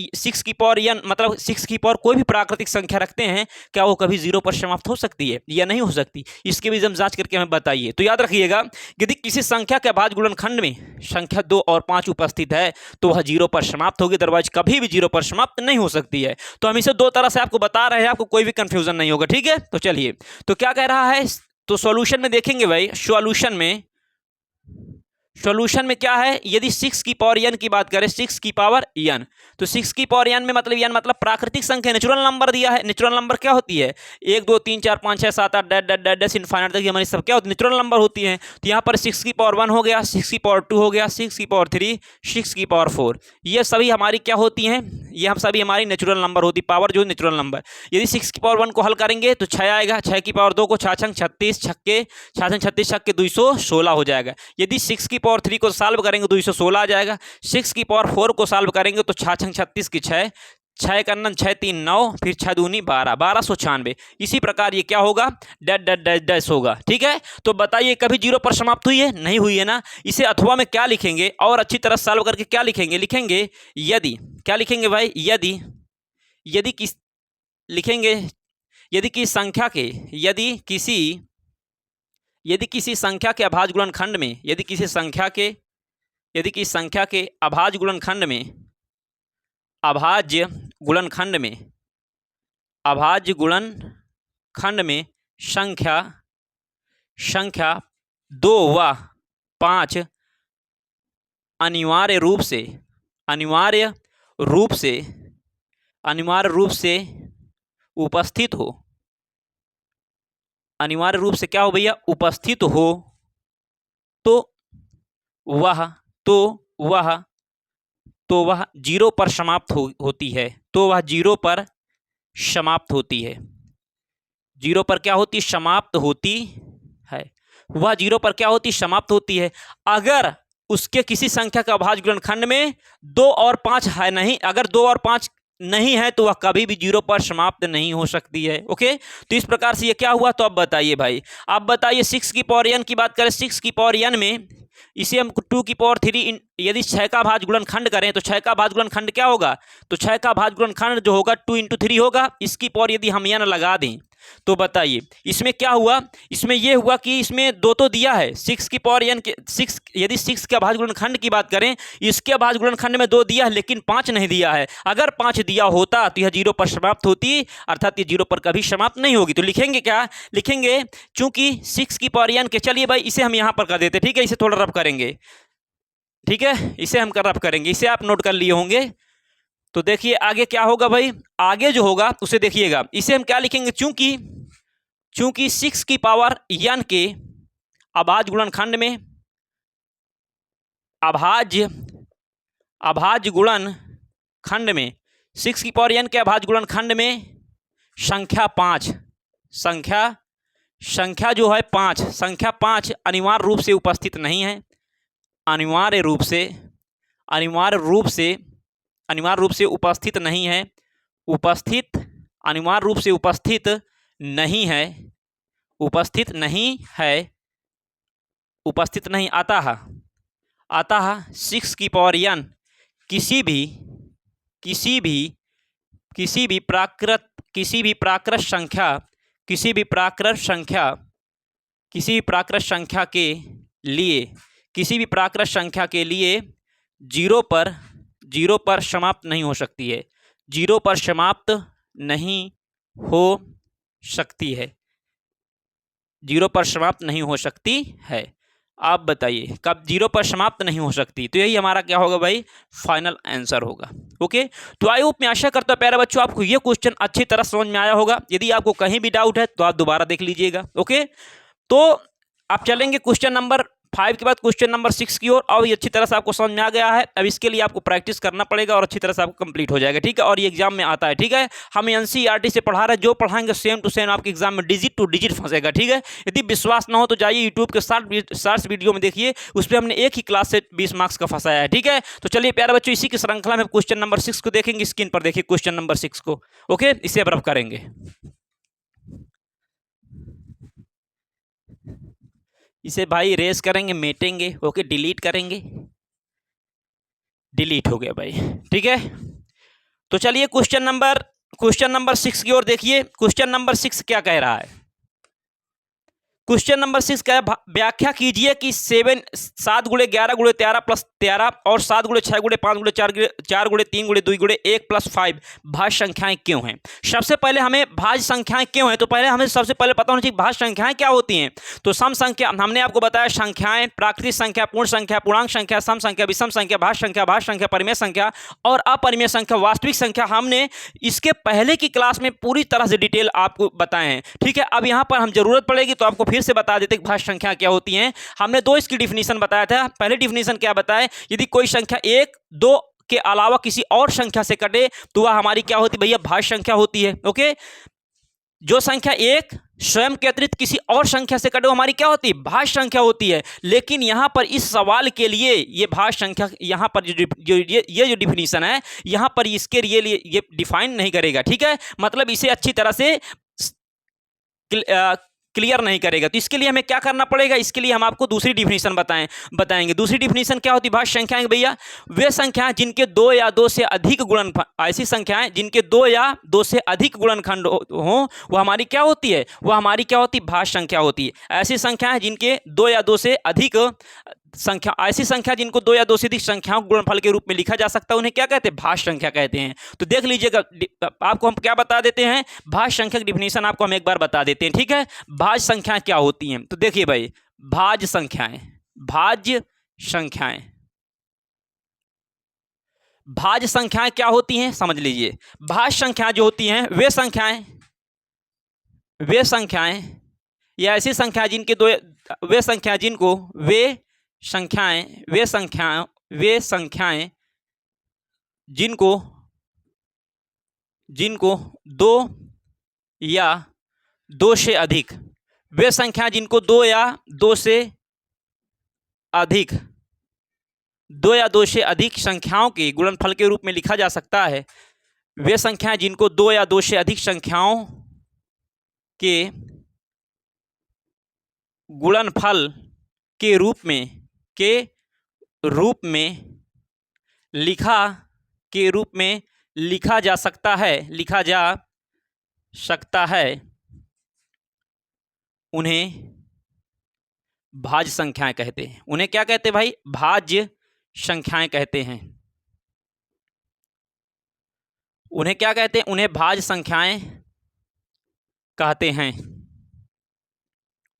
मतलब 6 की पावर कोई भी प्राकृतिक संख्या रखते हैं, क्या वो कभी 0 पर समाप्त हो सकती है या नहीं हो सकती, इसके भी हम जांच करके हमें बताइए। तो याद रखिएगा, यदि किसी संख्या के अभाज्य गुणनखंड में संख्या 2 और 5 उपस्थित है तो वह 0 पर समाप्त होगी, अदरवाइज कभी भी 0 पर समाप्त नहीं हो सकती है। तो हम इसे दो तरह से आपको बता रहे हैं, आपको कोई भी कंफ्यूजन नहीं होगा। ठीक है, तो चलिए, तो क्या कह रहा है, तो सॉल्यूशन में देखेंगे भाई, सॉल्यूशन में क्या है, यदि 6 की पावर n की बात करें, 6 की पावर n, तो 6 की पावर n में मतलब n मतलब प्राकृतिक संख्या, नेचुरल नंबर दिया है। नेचुरल नंबर क्या होती है, 1 2 3 4 5 6 7 8 डैश इनफाइनाइट तक हमारी सब क्या होती है, नेचुरल नंबर होती है। तो यहाँ पर 6 की पावर 1 हो गया, 6 की पावर 2 हो गया, 6 की पावर 3, 6 की पावर 4, ये सभी हमारी क्या होती हैं, ये हम सभी हमारी नेचुरल नंबर होती, पावर जो नेचुरल नंबर। यदि 6 की पावर 1 को हल करेंगे तो 6 आएगा, 6 की पावर 2 को 6 छंग 36, 36 छक्के 216 हो जाएगा। यदि 6 की पावर 3 को सॉल्व करेंगे तो 216 आ जाएगा। 6 की पावर 4 को सॉल्व करेंगे तो 6 छंग 36 की 6, 6 का 9, 6 3 9, फिर 6 दूनी 12, 1296। इसी प्रकार ये क्या होगा, डैश डैश डैश डैश होगा। ठीक है, तो बताइए कभी जीरो पर समाप्त हुई है, नहीं हुई है ना। इसे अथवा में क्या लिखेंगे और अच्छी तरह सॉल्व करके क्या लिखेंगे, लिखेंगे यदि, क्या लिखेंगे भाई, यदि, यदि किस लिखेंगे, यदि किसी संख्या के, यदि किसी संख्या के अभाज्य गुणनखंड में, यदि किसी संख्या के अभाज्य गुणनखंड में, अभाज्य गुणनखंड में संख्या 2 व 5 अनिवार्य रूप से उपस्थित हो, अनिवार्य रूप से क्या हो भैया, उपस्थित हो, तो वह जीरो पर समाप्त होती है। तो वह जीरो पर समाप्त होती है। जीरो पर क्या होती, समाप्त होती है। वह जीरो पर क्या होती, समाप्त होती है। अगर उसके किसी संख्या का अभाज्य गुणनखंड में 2 और 5 है नहीं, अगर 2 और 5 नहीं है तो वह कभी भी जीरो पर समाप्त नहीं हो सकती है। ओके, तो इस प्रकार से ये क्या हुआ, तो अब बताइए भाई, आप बताइए 6 की पावर n की बात करें, 6 की पावर n में इसे हम 2 की पावर 3, यदि 6 का अभाज्य गुणनखंड करें तो 6 का अभाज्य गुणनखंड क्या होगा, तो 6 का अभाज्य गुणनखंड जो होगा 2 × 3 होगा। इसकी पावर यदि हम n लगा दें तो बताइए इसमें क्या हुआ, इसमें यह हुआ कि इसमें 2 तो दिया है, 6 की पावर n के 6, यदि 6 के अभाज्य गुणनखंड की बात करें, इसके अभाज्य गुणनखंड में 2 दिया है लेकिन 5 नहीं दिया है। अगर 5 दिया होता तो यह जीरो पर समाप्त होती, अर्थात ये जीरो पर कभी समाप्त नहीं होगी। तो लिखेंगे क्या, लिखेंगे चूंकि 6 की पावर n के, चलिए भाई इसे हम यहां पर कर देते, ठीक है, इसे थोड़ा रफ करेंगे, ठीक है, इसे हम रफ करेंगे, इसे आप नोट कर लिए होंगे। तो देखिए आगे क्या होगा भाई, आगे जो होगा उसे देखिएगा, इसे हम क्या लिखेंगे, चूंकि 6 की पावर n के अभाज्य गुणनखंड में, अभाज्य गुणनखंड में 6 की पावर n के अभाज्य गुणनखंड में संख्या 5, संख्या जो है 5, संख्या 5 अनिवार्य रूप से उपस्थित नहीं है, अनिवार्य रूप से उपस्थित नहीं है, अनिवार्य रूप से उपस्थित नहीं अतः 6 की पावर n किसी भी प्राकृत संख्या के लिए जीरो पर समाप्त नहीं हो सकती है, जीरो पर समाप्त नहीं हो सकती है, जीरो पर समाप्त नहीं हो सकती है। आप बताइए कब जीरो पर समाप्त नहीं हो सकती, तो यही हमारा क्या होगा भाई, फाइनल आंसर होगा। ओके, तो आई होप मैं आशा करता हूं प्यारे बच्चों आपको ये क्वेश्चन अच्छी तरह समझ में आया होगा। यदि आपको कहीं भी डाउट है तो आप दोबारा देख लीजिएगा। ओके, तो आप चलेंगे क्वेश्चन नंबर 5 के बाद क्वेश्चन नंबर 6 की ओर, और ये अच्छी तरह से आपको समझ में आ गया है। अब इसके लिए आपको प्रैक्टिस करना पड़ेगा और अच्छी तरह से आपको कंप्लीट हो जाएगा, ठीक है, और ये एग्जाम में आता है, ठीक है। हम एनसीईआरटी से पढ़ा रहे हैं, जो पढ़ाएंगे सेम टू सेम आपके एग्जाम में डिजिट टू डिजिट फंसेगा, ठीक है। यदि विश्वास ना हो तो जाइए यूट्यूब के शॉर्ट्स वीडियो में देखिए, उस पर हमने एक ही क्लास से 20 मार्क्स का फंसाया है, ठीक है। तो चलिए प्यारे बच्चों, इसी की श्रृंखला में क्वेश्चन नंबर 6 को देखेंगे। स्क्रीन पर देखिए क्वेश्चन नंबर 6 को। ओके, इसे अब रफ करेंगे, इसे भाई रेस करेंगे, मेटेंगे, ओके, डिलीट करेंगे, डिलीट हो गया भाई, ठीक है। तो चलिए क्वेश्चन नंबर 6 की ओर देखिए। क्वेश्चन नंबर 6 क्या कह रहा है, क्वेश्चन नंबर 6 का व्याख्या कीजिए कि 7 × 11 × 13 + 13 और 7 × 6 × 5 × 4 × 3 × 2 × 1 + 5 भाज्य संख्याएं क्यों हैं। सबसे पहले हमें भाज्य संख्याएं क्यों हैं, तो पहले हमें सबसे पहले पता होना चाहिए भाज्य संख्याएं क्या होती हैं। तो सम संख्या हमने आपको बताया, संख्याएं प्राकृतिक संख्या, पूर्ण संख्या, पूर्णांक संख्या, सम संख्या, विषम संख्या, भाज्य संख्या, परिमेय संख्या और अपरिमेय संख्या, वास्तविक संख्या, हमने इसके पहले की क्लास में पूरी तरह से डिटेल आपको बताए हैं, ठीक है। अब यहाँ पर हम जरूरत पड़ेगी तो आपको फिर से बता देते हैं भाज्य संख्या क्या होती हैं। हमने 2 इसकी डिफिनीशन बताया था। पहले डिफिनीशन क्या बताए, यदि कोई संख्या 1, 2 के अलावा किसी और संख्या से कटे तो वह हमारी क्या होती भैया, भाज्य संख्या होती है। ओके, जो संख्या एक स्वयं के अतिरिक्त किसी और संख्या से कटे, वो हमारी क्या होती है? भाज्य संख्या होती है। लेकिन यहां पर इस सवाल के लिए ये भाज्य संख्या, यहां पर ये जो डिफिनीशन है, यहां पर इसके लिए ये डिफाइन नहीं करेगा, ठीक है, मतलब इसे अच्छी तरह से क्लियर नहीं करेगा। तो इसके लिए हमें क्या करना पड़ेगा? इसके लिए हम आपको दूसरी डिफिनीशन बताएंगे। दूसरी डिफिनीशन क्या होती है भाज्य संख्याएं? भैया वे संख्याएं जिनके दो या दो से अधिक गुणनफल, ऐसी संख्याएं जिनके दो या दो से अधिक गुणनखंड हो, वो हमारी क्या होती है? वो हमारी क्या होती है? भाज्य संख्या होती है। ऐसी संख्याएं जिनके दो या दो से अधिक संख्या, ऐसी संख्या जिनको दो या दो से अधिक संख्याओं गुणनफल के रूप में लिखा जा सकता है, उन्हें क्या कहते हैं? भाज्य संख्या कहते हैं। तो देख लीजिएगा, आपको हम क्या बता देते हैं, भाज्य संख्या की डिफिनीशन आपको हम एक बार बता देते हैं, ठीक है। भाज्य संख्याएं क्या होती हैं? तो देखिए भाई, भाज्य संख्याएं, भाज्य संख्याएं, भाज्य संख्याएं क्या होती हैं समझ लीजिए। भाज्य संख्याएं जो होती हैं, वे संख्याएं या ऐसी संख्या जिनके दो, वे संख्या जिनको, वे संख्याएं जिनको दो या दो से अधिक, वे संख्या जिनको दो या दो से अधिक, दो या दो से अधिक संख्याओं के गुणनफल के रूप में लिखा जा सकता है, वे संख्याएं जिनको दो या दो से अधिक संख्याओं के गुणनफल के रूप में लिखा जा सकता है, उन्हें भाज्य संख्याएं कहते हैं। उन्हें क्या कहते हैं भाई? भाज्य संख्याएं कहते हैं। उन्हें क्या कहते हैं? उन्हें भाज्य संख्याएं कहते हैं।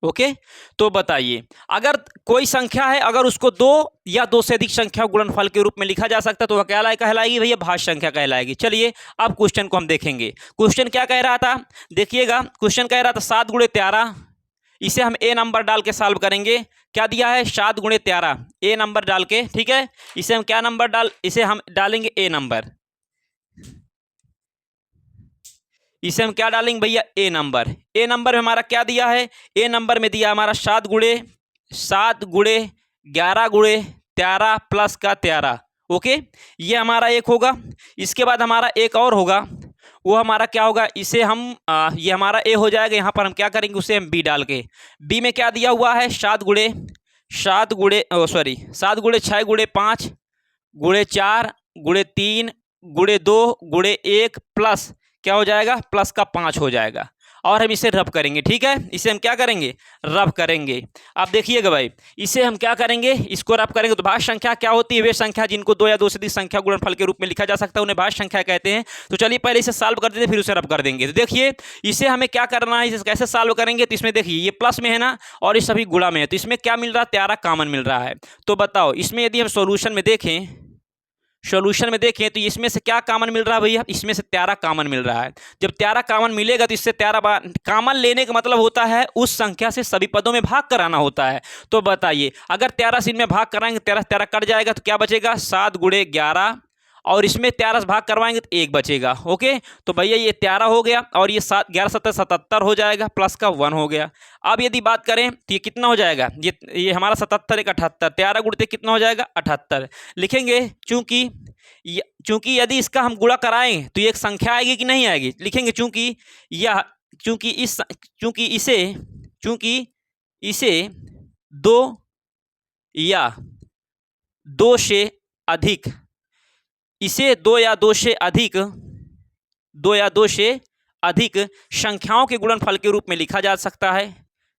ओके, तो बताइए, अगर कोई संख्या है, अगर उसको दो या दो से अधिक संख्या गुणनफल के रूप में लिखा जा सकता है, तो वह क्या कहलाएगी भैया? भाज्य संख्या कहलाएगी। चलिए अब क्वेश्चन को हम देखेंगे। क्वेश्चन क्या कह रहा था? देखिएगा, क्वेश्चन कह रहा था 7 गुणे 13, इसे हम ए नंबर डाल के सॉल्व करेंगे। क्या दिया है? 7 गुणे 13, ए नंबर डाल के, ठीक है। इसे हम डालेंगे ए नंबर, इसे हम क्या डालेंगे भैया? ए नंबर। ए नंबर में हमारा क्या दिया है? ए नंबर में दिया हमारा 7 गुणे 11 गुणे 13 प्लस का 13। ओके, ये हमारा एक होगा। इसके बाद हमारा एक और होगा, वो हमारा क्या होगा? इसे हम ये हमारा ए हो जाएगा। यहाँ पर हम क्या करेंगे? उसे हम बी डाल के, बी में क्या दिया हुआ है? 7 गुणे 6 गुणे 5 गुणे 4 गुणे 3 गुणे 2 गुणे 1 प्लस क्या हो जाएगा? प्लस का 5 हो जाएगा। और हम इसे रब करेंगे, ठीक है। इसे हम क्या करेंगे? रब करेंगे। अब देखिएगा भाई, इसे हम क्या करेंगे? इसको रब करेंगे तो भाज्य संख्या क्या होती है? वे संख्या जिनको दो या दो से अधिक संख्या गुणनफल के रूप में लिखा जा सकता है, उन्हें भाज्य संख्या कहते हैं। तो चलिए पहले इसे सॉल्व कर देते, फिर उसे रब कर देंगे। तो देखिए, इसे हमें क्या करना है, इसे कैसे सॉल्व करेंगे? तो इसमें देखिए, ये प्लस में है ना, और ये सभी गुणा में है, तो इसमें क्या मिल रहा है? 13 कॉमन मिल रहा है। तो बताओ, इसमें यदि हम सॉल्यूशन में देखें तो इसमें से क्या कॉमन मिल रहा है भैया? इसमें से 13 कॉमन मिल रहा है। जब 13 कॉमन मिलेगा तो इससे 13 कॉमन लेने का मतलब होता है उस संख्या से सभी पदों में भाग कराना होता है। तो बताइए, अगर 13 से इनमें भाग कराएंगे, 13 कट जाएगा, तो क्या बचेगा? 7 गुणे 11, और इसमें 13 से भाग करवाएंगे तो 1 बचेगा। ओके, तो भैया ये 13 हो गया, और ये 11 7 77 हो जाएगा, प्लस का 1 हो गया। अब यदि बात करें तो ये कितना हो जाएगा? ये हमारा 77 एक 78, 13 गुणते कितना हो जाएगा? 78 लिखेंगे। चूंकि यदि इसका हम गुणा कराएं तो ये एक संख्या आएगी कि नहीं आएगी? लिखेंगे चूंकि इसे दो या दो से अधिक, इसे दो या दो से अधिक संख्याओं के गुणनफल के रूप में लिखा जा सकता है।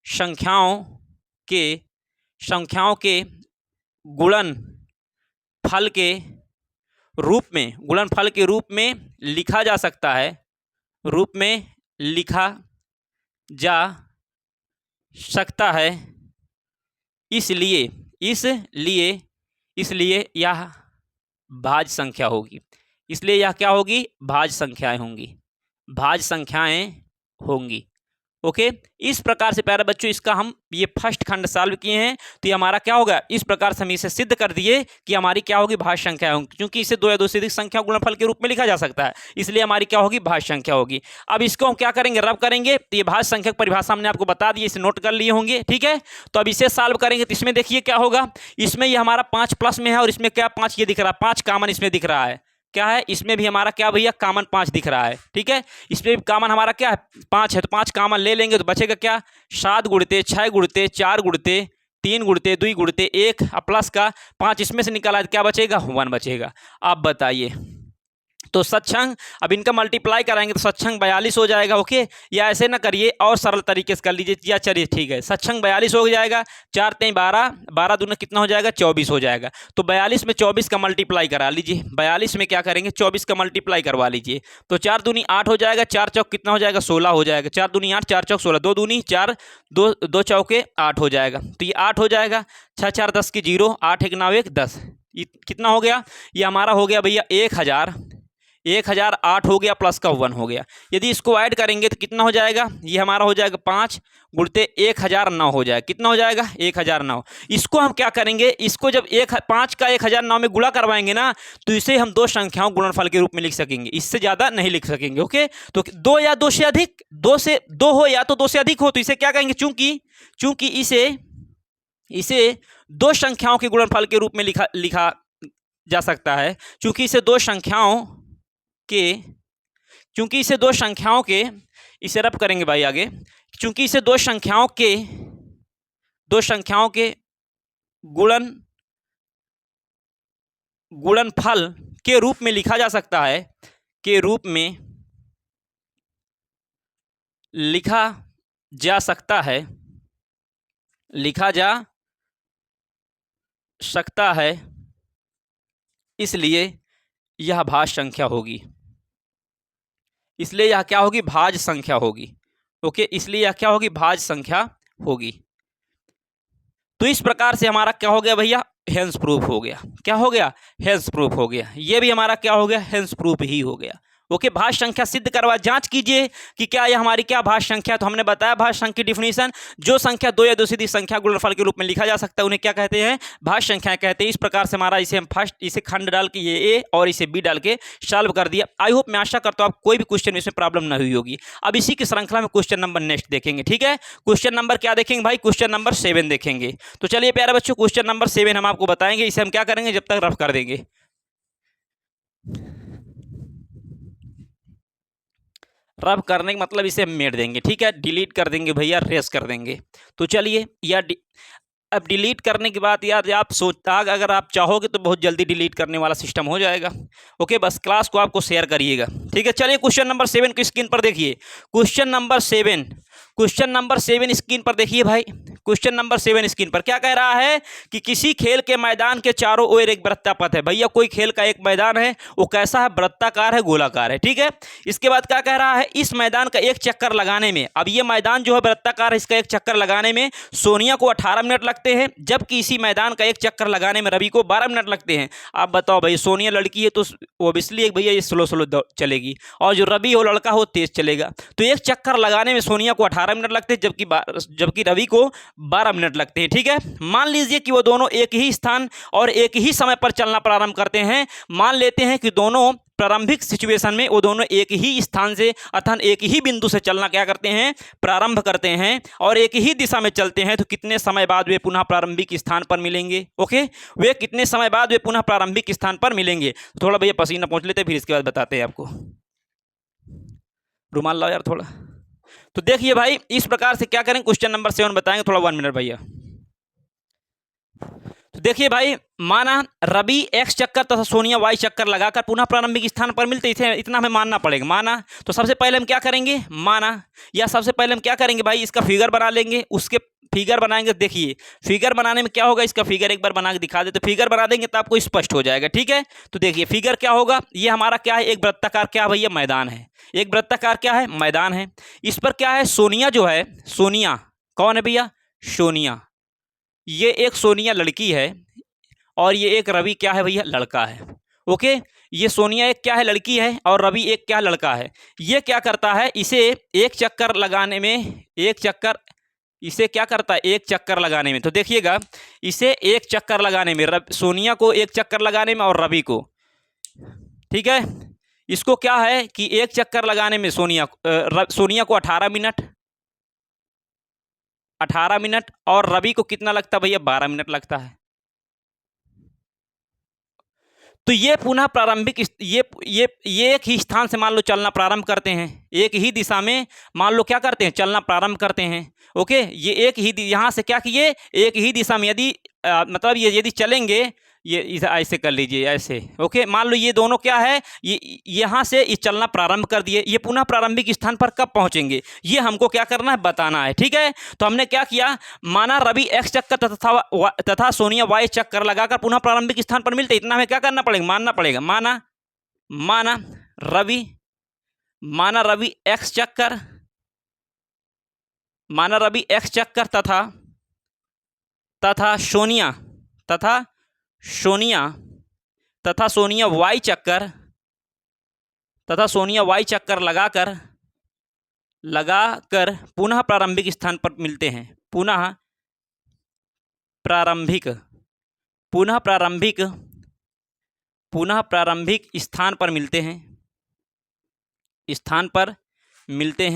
संख्याओं के गुणनफल के रूप में लिखा जा सकता है, इसलिए यह भाज्य संख्या होगी। इसलिए यह क्या होगी? भाज्य संख्याएं होंगी। ओके, इस प्रकार से प्यारे बच्चों इसका हम ये फर्स्ट खंड सॉल्व किए हैं। तो ये हमारा क्या होगा, इस प्रकार से हम इसे सिद्ध कर दिए कि हमारी क्या होगी, भाज्य संख्या होगी, क्योंकि इसे दो या दो से अधिक संख्या गुणनफल के रूप में लिखा जा सकता है, इसलिए हमारी क्या होगी, भाज्य संख्या होगी। अब इसको हम क्या करेंगे, रब करेंगे। तो ये भाज्य संख्या की परिभाषा हमने आपको बता दी, इसे नोट कर लिए होंगे, ठीक है। तो अब इसे सॉल्व करेंगे तो इसमें देखिए क्या होगा, इसमें ये हमारा 5 प्लस में है और इसमें क्या 5 ये दिख रहा है, 5 कॉमन इसमें दिख रहा है, क्या है इसमें भी हमारा क्या भैया कॉमन 5 दिख रहा है, ठीक है। इसमें भी कॉमन हमारा क्या है 5 है, तो 5 कॉमन ले लेंगे तो बचेगा क्या 7 गुणते 6 गुणते 4 गुणते 3 गुणते 2 गुणते 1 प्लस का 5 इसमें से निकाला तो क्या बचेगा 1 बचेगा। आप बताइए, तो सत्संग अब इनका मल्टीप्लाई कराएंगे तो सत्संग 42 हो जाएगा, ओके। या ऐसे ना करिए और सरल तरीके से कर लीजिए, या चलिए ठीक है, सत्संग 42 हो जाएगा, 4 3 12, 12 दूना कितना हो जाएगा 24 हो जाएगा। तो 42 में 24 का मल्टीप्लाई करा लीजिए, 42 में क्या करेंगे 24 का मल्टीप्लाई करवा लीजिए, तो 4 दूनी 8 हो जाएगा, 4 चौक कितना हो जाएगा 16 हो जाएगा, 4 दूनी 8 4 चौक 16, 2 दूनी 4 2 चौके 8 हो जाएगा, तो ये 8 हो जाएगा, 6 4 10 की 0, 8 1 9 1 10, ये कितना हो गया, ये हमारा हो गया भैया 1008 हो गया, प्लस का 1 हो गया। यदि इसको ऐड करेंगे तो कितना हो जाएगा, ये हमारा हो जाएगा 5 गुणते 1009 हो जाएगा, कितना हो जाएगा 1009। इसको हम क्या करेंगे, इसको जब 5 का 1009 में गुणा करवाएंगे ना, तो इसे हम दो संख्याओं गुणनफल के रूप में लिख सकेंगे, इससे ज़्यादा नहीं लिख सकेंगे, ओके। तो 2 या 2 से अधिक, 2 हो या तो 2 से अधिक हो, तो इसे क्या कहेंगे, चूंकि इसे दो संख्याओं के गुणनफल के रूप में लिखा जा सकता है, चूंकि इसे दो संख्याओं के इसे रब करेंगे भाई आगे, चूंकि इसे दो संख्याओं के गुणनफल के रूप में लिखा जा सकता है, के रूप में लिखा जा सकता है, इसलिए यह भाज्य संख्या होगी, इसलिए यह क्या होगी, भाज्य संख्या होगी, ओके। इसलिए यह क्या होगी, भाज्य संख्या होगी। तो इस प्रकार से हमारा क्या हो गया भैया, हेंस प्रूफ हो गया। क्या हो गया, हेंस प्रूफ हो गया। ये भी हमारा क्या हो गया, हेंस प्रूफ ही हो गया, ओके। भाज्य संख्या सिद्ध करवा, जांच कीजिए कि क्या यह हमारी क्या भाज्य संख्या। तो हमने बताया भाज्य संख्या की डिफिनीशन, जो संख्या दो या दो से अधिक संख्या गुणनफल के रूप में लिखा जा सकता है उन्हें क्या कहते हैं, भाज्य संख्या कहते हैं। इस प्रकार से हमारा इसे हम फर्स्ट इसे खंड डाल के ये ए और इसे बी डाल के सॉल्व कर दिया। आई होप, मैं आशा करता हूँ आप कोई भी क्वेश्चन इसमें प्रॉब्लम न हुई होगी। अब इसी की श्रृंखला में क्वेश्चन नंबर नेक्स्ट देखेंगे, ठीक है। क्वेश्चन नंबर क्या देखेंगे भाई, क्वेश्चन नंबर 7 देखेंगे। तो चलिए प्यारे बच्चों, क्वेश्चन नंबर 7 हम आपको बताएंगे, इसे हम क्या करेंगे, जब तक रफ कर देंगे। रब करने का मतलब इसे हम मेट देंगे, ठीक है, डिलीट कर देंगे भैया, रेस कर देंगे। तो चलिए, या अब डिलीट करने के बाद यार आप सोचता, अगर आप चाहोगे तो बहुत जल्दी डिलीट करने वाला सिस्टम हो जाएगा, ओके। बस क्लास को आपको शेयर करिएगा, ठीक है। चलिए क्वेश्चन नंबर 7 की स्क्रीन पर देखिए, क्वेश्चन नंबर 7 स्क्रीन पर देखिए भाई। क्वेश्चन नंबर 7 स्क्रीन पर क्या कह रहा है कि किसी खेल के मैदान के चारों ओर एक वृत्तापथ है। भैया कोई खेल का एक मैदान है, वो कैसा है, वृत्ताकार है, गोलाकार है, ठीक है। इसके बाद क्या कह रहा है, इस मैदान का एक चक्कर लगाने में, अब ये मैदान जो है वृत्ताकार है, इसका एक चक्कर लगाने में सोनिया को 18 मिनट लगते हैं, जबकि इसी मैदान का एक चक्कर लगाने में रवि को 12 मिनट लगते हैं। आप बताओ भाई, सोनिया लड़की है तो ओबियसली भैया ये स्लो चलेगी, और जो रवि हो लड़का हो तेज चलेगा। तो एक चक्कर लगाने में सोनिया को 18 मिनट लगते हैं, जबकि रवि को 12 मिनट लगते हैं, ठीक है। मान लीजिए कि वो दोनों एक ही स्थान और एक ही समय पर चलना प्रारंभ करते हैं। मान लेते हैं कि दोनों प्रारंभिक सिचुएशन में वो दोनों एक ही स्थान से अर्थात एक ही बिंदु से चलना क्या करते हैं, प्रारंभ करते हैं, और एक ही दिशा में चलते हैं। तो कितने समय बाद वे पुनः प्रारंभिक स्थान पर मिलेंगे, ओके। वे कितने समय बाद वे पुनः प्रारंभिक स्थान पर मिलेंगे। थोड़ा भैया पसीना पोंछ लेते, फिर इसके बाद बताते हैं आपको। रुमाल लाओ यार थोड़ा। तो देखिए भाई, इस प्रकार से क्या करें, क्वेश्चन नंबर 7 बताएंगे, थोड़ा 1 मिनट भैया। तो देखिए भाई, माना रवि एक्स चक्कर तथा सोनिया वाई चक्कर लगाकर पुनः प्रारंभिक स्थान पर मिलते, इसे इतना हमें मानना पड़ेगा। माना, तो सबसे पहले हम क्या करेंगे, सबसे पहले हम क्या करेंगे भाई, इसका फिगर बना लेंगे। उसके फिगर बनाएंगे, देखिए फिगर बनाने में क्या होगा, इसका फिगर एक बार बना के दिखा दे, तो फिगर बना देंगे तो आपको स्पष्ट हो जाएगा, ठीक है। तो देखिए फिगर क्या होगा, ये हमारा क्या है, एक वृत्ताकार क्या भैया, मैदान है। एक वृत्ताकार क्या है, मैदान है। इस पर क्या है, सोनिया जो है, सोनिया कौन है भैया, सोनिया, ये एक सोनिया लड़की है, और ये एक रवि क्या है भैया, लड़का है, ओके। ये सोनिया एक क्या है, लड़की है, और रवि एक क्या लड़का है। ये क्या करता है, इसे एक चक्कर लगाने में, इसे क्या करता है, एक चक्कर लगाने में, तो देखिएगा इसे एक चक्कर लगाने में, सोनिया को एक चक्कर लगाने में और रवि को, ठीक है, इसको क्या है कि एक चक्कर लगाने में सोनिया को 18 मिनट और रवि को कितना लगता है भैया, 12 मिनट लगता है। तो ये पुनः प्रारंभिक, ये एक ही स्थान से मान लो चलना प्रारंभ करते हैं, एक ही दिशा में मान लो क्या करते हैं, चलना प्रारंभ करते हैं। ओके, ये एक ही यहाँ से क्या किए, एक ही दिशा में यदि मतलब ये यदि चलेंगे, ये ऐसे कर लीजिए, ऐसे। ओके, मान लो ये दोनों क्या है, ये यहाँ से ये चलना प्रारंभ कर दिए, ये पुनः प्रारंभिक स्थान पर कब पहुँचेंगे ये हमको क्या करना है, बताना है। ठीक है, तो हमने क्या किया, माना रवि एक्स चक्कर तथा सोनिया वाई चक्कर लगाकर पुनः प्रारंभिक स्थान पर मिलते, इतना हमें क्या करना पड़ेगा, मानना पड़ेगा। माना रवि एक्स चक्कर, माना रवि एक्स चक्कर तथा सोनिया वाई चक्कर लगाकर पुनः प्रारंभिक स्थान पर मिलते हैं, पुनः प्रारंभिक स्थान पर मिलते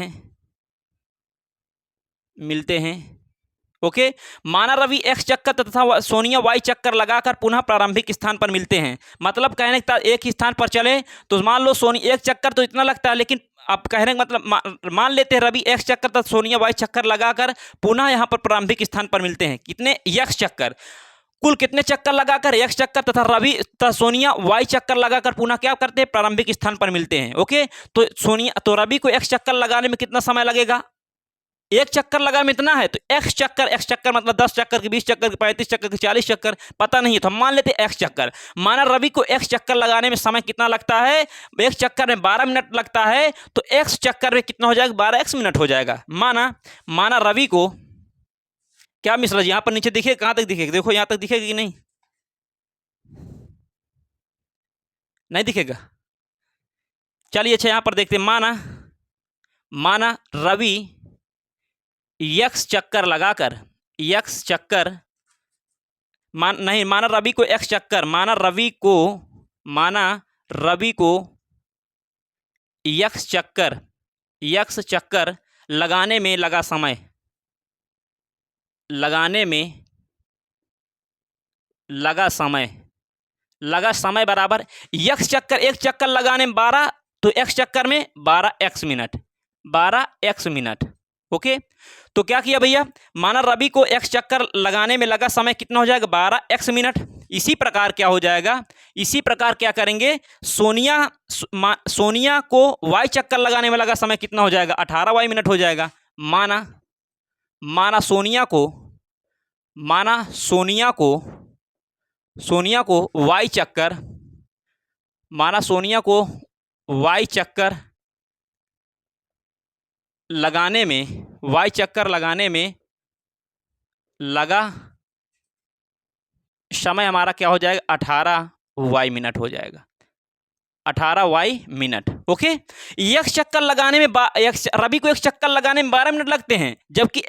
हैं। ओके, माना रवि एक्स चक्कर तथा सोनिया वाई चक्कर लगाकर पुनः प्रारंभिक स्थान पर मिलते हैं, मतलब कहने का एक ही स्थान पर चले तो मान लो सोनिया एक चक्कर तो इतना लगता है, लेकिन अब कहने का मतलब मान लेते हैं रवि एक्स चक्कर तथा सोनिया वाई चक्कर लगाकर पुनः यहाँ पर प्रारंभिक स्थान पर मिलते हैं, कितने, एक्स चक्कर, कुल कितने चक्कर लगाकर, एक्स चक्कर तथा रवि तथा सोनिया वाई चक्कर लगाकर पुनः क्या करते हैं, प्रारंभिक स्थान पर मिलते हैं। ओके, तो रवि को एक्स चक्कर लगाने में कितना समय लगेगा, एक चक्कर लगा में इतना है, तो एक्स चक्कर मतलब 10 चक्कर की, 20 चक्कर की, 35 चक्कर की, 40 चक्कर, पता नहीं है, तो हम मान लेते हैं एक्स चक्कर। माना रवि को एक्स चक्कर लगाने में समय कितना लगता है, एक चक्कर में 12 मिनट लगता है, तो एक्स चक्कर में कितना हो जाएगा, 12 एक्स मिनट हो जाएगा। माना रवि को क्या मिश्रा जी, यहां पर नीचे दिखे, कहां तक दिखेगा, देखो यहां तक दिखेगा कि नहीं, नहीं दिखेगा, चलिए अच्छा यहां पर देखते हैं। माना रवि एक्स चक्कर लगाकर, माना रवि को एक्स चक्कर, माना रवि को एक्स चक्कर लगाने में लगा समय, बराबर एक्स चक्कर, एक चक्कर लगाने में 12, तो एक्स चक्कर में 12 एक्स मिनट। ओके, तो क्या किया भैया, माना रवि को एक्स चक्कर लगाने में लगा समय कितना हो जाएगा, 12 एक्स मिनट। इसी प्रकार क्या हो जाएगा, इसी प्रकार क्या करेंगे, सोनिया को वाई चक्कर लगाने में लगा समय कितना हो जाएगा, 18 वाई मिनट हो जाएगा। माना सोनिया को वाई चक्कर, लगाने में लगा समय हमारा क्या हो जाएगा, 18 वाई मिनट हो जाएगा, 18 वाई मिनट। ओके, एक चक्कर लगाने में रवि को एक चक्कर लगाने में 12 मिनट लगते हैं, जबकि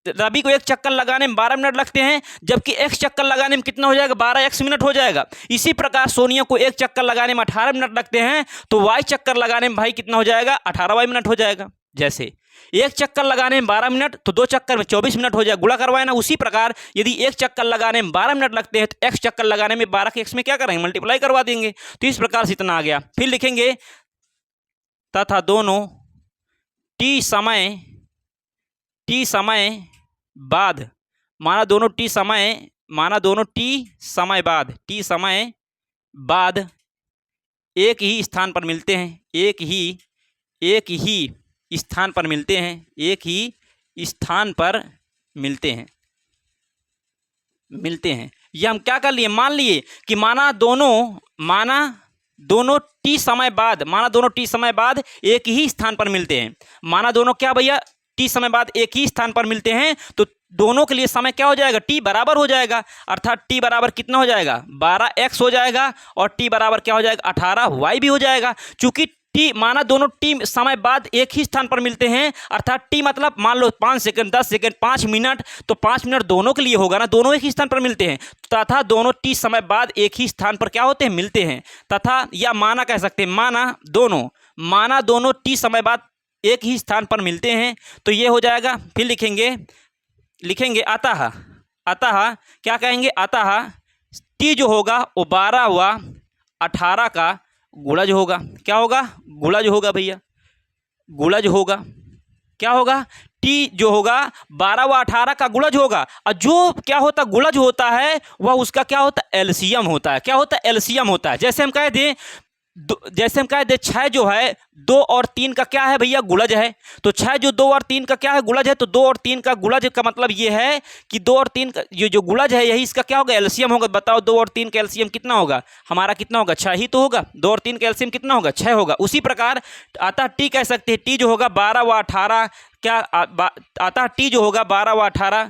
रवि को एक चक्कर लगाने में 12 मिनट लगते हैं, जबकि एक्स चक्कर लगाने में कितना हो जाएगा, 12 एक्स मिनट हो जाएगा। इसी प्रकार सोनिया को एक चक्कर लगाने में 18 मिनट लगते हैं, तो वाई चक्कर लगाने में भाई कितना हो जाएगा, 18 वाई मिनट हो जाएगा। जैसे एक चक्कर लगाने में 12 मिनट, तो 2 चक्कर में 24 मिनट हो जाएगा, गुणा करवाए ना। उसी प्रकार यदि एक चक्कर लगाने में 12 मिनट लगते हैं, तो एक्स चक्कर लगाने में 12 के एक्स में क्या करेंगे, मल्टीप्लाई करवा देंगे। तो इस प्रकार से इतना आ गया। फिर लिखेंगे तथा दोनों टी समय बाद, माना दोनों टी समय बाद एक ही स्थान पर मिलते हैं, एक ही स्थान पर मिलते हैं। ये हम क्या कर लिए, मान लिए कि माना दोनों टी समय बाद एक ही स्थान पर मिलते हैं। माना दोनों क्या भैया, टी समय बाद एक ही स्थान पर मिलते हैं, तो दोनों के लिए समय क्या हो जाएगा, t बराबर हो जाएगा, अर्थात t बराबर कितना हो जाएगा 12x हो जाएगा और t बराबर क्या हो जाएगा 18y भी हो जाएगा। चूंकि टी माना दोनों टी समय बाद एक ही स्थान पर मिलते हैं, अर्थात टी मतलब मान लो 5 सेकंड 10 सेकंड 5 मिनट, तो 5 मिनट दोनों के लिए होगा ना, दोनों एक ही स्थान पर मिलते हैं, तथा दोनों टी समय बाद एक ही स्थान पर क्या होते हैं, मिलते हैं, तथा या माना कह सकते हैं, माना दोनों टी समय बाद एक ही स्थान पर मिलते हैं, तो ये हो जाएगा। फिर लिखेंगे अतः क्या कहेंगे, अतः टी जो होगा वो 12 व 18 का गुणज होगा। क्या होगा, गुणज होगा भैया, गुणज होगा। क्या होगा, टी जो होगा 12 व 18 का गुणज होगा, और जो क्या होता गुणज होता है वह उसका क्या होता है, एलसीएम होता है। क्या होता है, एलसीएम होता है। जैसे हम कह दें 6 जो है 2 और 3 का क्या है भैया, गुणज है, तो 6 जो 2 और 3 का क्या है, गुणज है, तो 2 और 3 का गुणज का मतलब ये है कि 2 और 3 का ये जो गुणज है यही इसका क्या होगा, एलसीएम होगा। बताओ 2 और 3 का एलसीएम कितना होगा, हमारा कितना होगा, 6 ही तो होगा। 2 और 3 का एलसीएम कितना होगा, 6 होगा। उसी प्रकार अतः टी कह सकते हैं, टी जो होगा 12 व 18 क्या अतः टी जो होगा 12 व 18,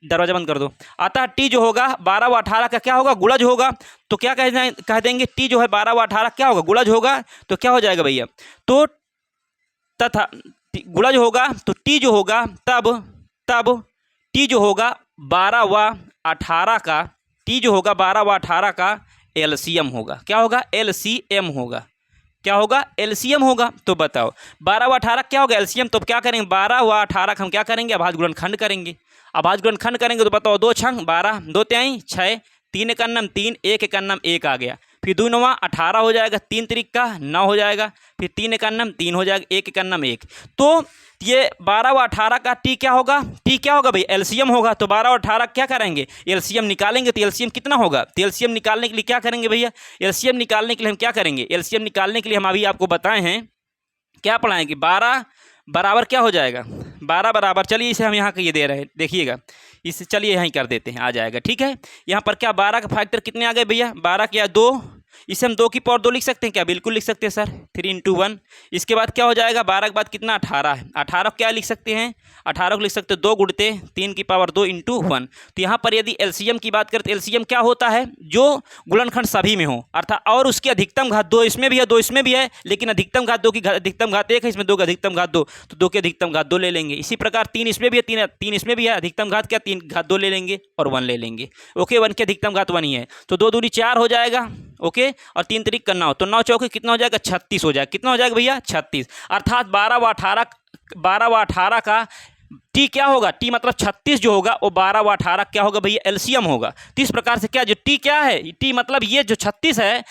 दरवाजा बंद कर दो, अतः टी जो होगा 12 व 18 का क्या होगा, गुणज होगा। तो क्या कह देंगे, टी जो है 12 व 18 क्या होगा, गुणज होगा। तो क्या हो जाएगा भैया, तो तथा गुणज होगा, तो टी जो होगा तब टी जो होगा 12 व 18 का, टी जो होगा 12 व 18 का एलसीएम होगा। क्या होगा, एलसीएम होगा। क्या होगा, एलसीएम होगा। तो बताओ 12 व 18 क्या होगा, एलसीएम। तो क्या करेंगे, 12 व 18 का हम क्या करेंगे, अभाज्य गुणनखंड करेंगे। अभाज्य गुणनखंड करेंगे तो बताओ 2 छंग 12, 2 तिहाई 6, 3 एकन्नम 3, 1 एकन्नम 1 आ गया। फिर 2 9 18 हो जाएगा, 3 त्रिक का 9 हो जाएगा, फिर 3 एकन्नम 3 हो जाएगा, 1 एकन्नम 1। तो ये 12 व 18 का टी क्या होगा, टी क्या होगा भाई, एलसीएम होगा। तो 12 और 18 क्या करेंगे, एलसीएम निकालेंगे। तो एलसीएम कितना होगा, तो एलसीएम निकालने के लिए क्या करेंगे भैया, एलसीएम निकालने के लिए हम क्या करेंगे, एलसीएम निकालने के लिए हम अभी आपको बताए हैं, क्या पढ़ाएंगे, 12 बराबर क्या हो जाएगा, 12 बराबर, चलिए इसे हम यहाँ के ये दे रहे हैं, देखिएगा इसे, चलिए यहीं कर देते हैं, आ जाएगा। ठीक है, यहाँ पर क्या 12 का फैक्टर कितने आ गए भैया, 12 क्या 2, इसे हम 2 की पावर 2 लिख सकते हैं क्या, बिल्कुल लिख सकते हैं सर, 3 × 1। इसके बाद क्या हो जाएगा, 12 के बाद कितना 18 है, 18 को क्या लिख सकते हैं, 18 को लिख सकते हैं 2 गुणते 3 की पावर 2 × 1। तो यहाँ पर यदि एलसीएम की बात करें तो एलसीएम क्या होता है, जो गुणनखंड सभी में हो, अर्थात और उसकी अधिकतम घात 2 इसमें भी है 2 इसमें भी है, लेकिन अधिकतम घात 2 की अधिकतम घात 1 है, इसमें 2 की अधिकतम घात 2, तो 2 की अधिकतम घात 2 ले लेंगे। इसी प्रकार 3 इसमें भी है, 3 इसमें भी है, अधिकतम घात क्या 3 घात 2 ले लेंगे और 1 ले लेंगे। ओके, 1 की अधिकतम घात 1 ही है, तो 2 दूनी 4 हो जाएगा। ओके, और 3 त्रिक का 9, तो 9 चौके कितना हो जाएगा, 36 हो जाएगा। कितना हो जाएगा भैया, 36। अर्थात 12 व 18 का टी क्या होगा, टी मतलब 36 जो होगा वो 12 व 18 क्या होगा भैया, एलसीएम होगा। तो इस प्रकार से क्या जो टी क्या है, टी मतलब ये जो 36 है,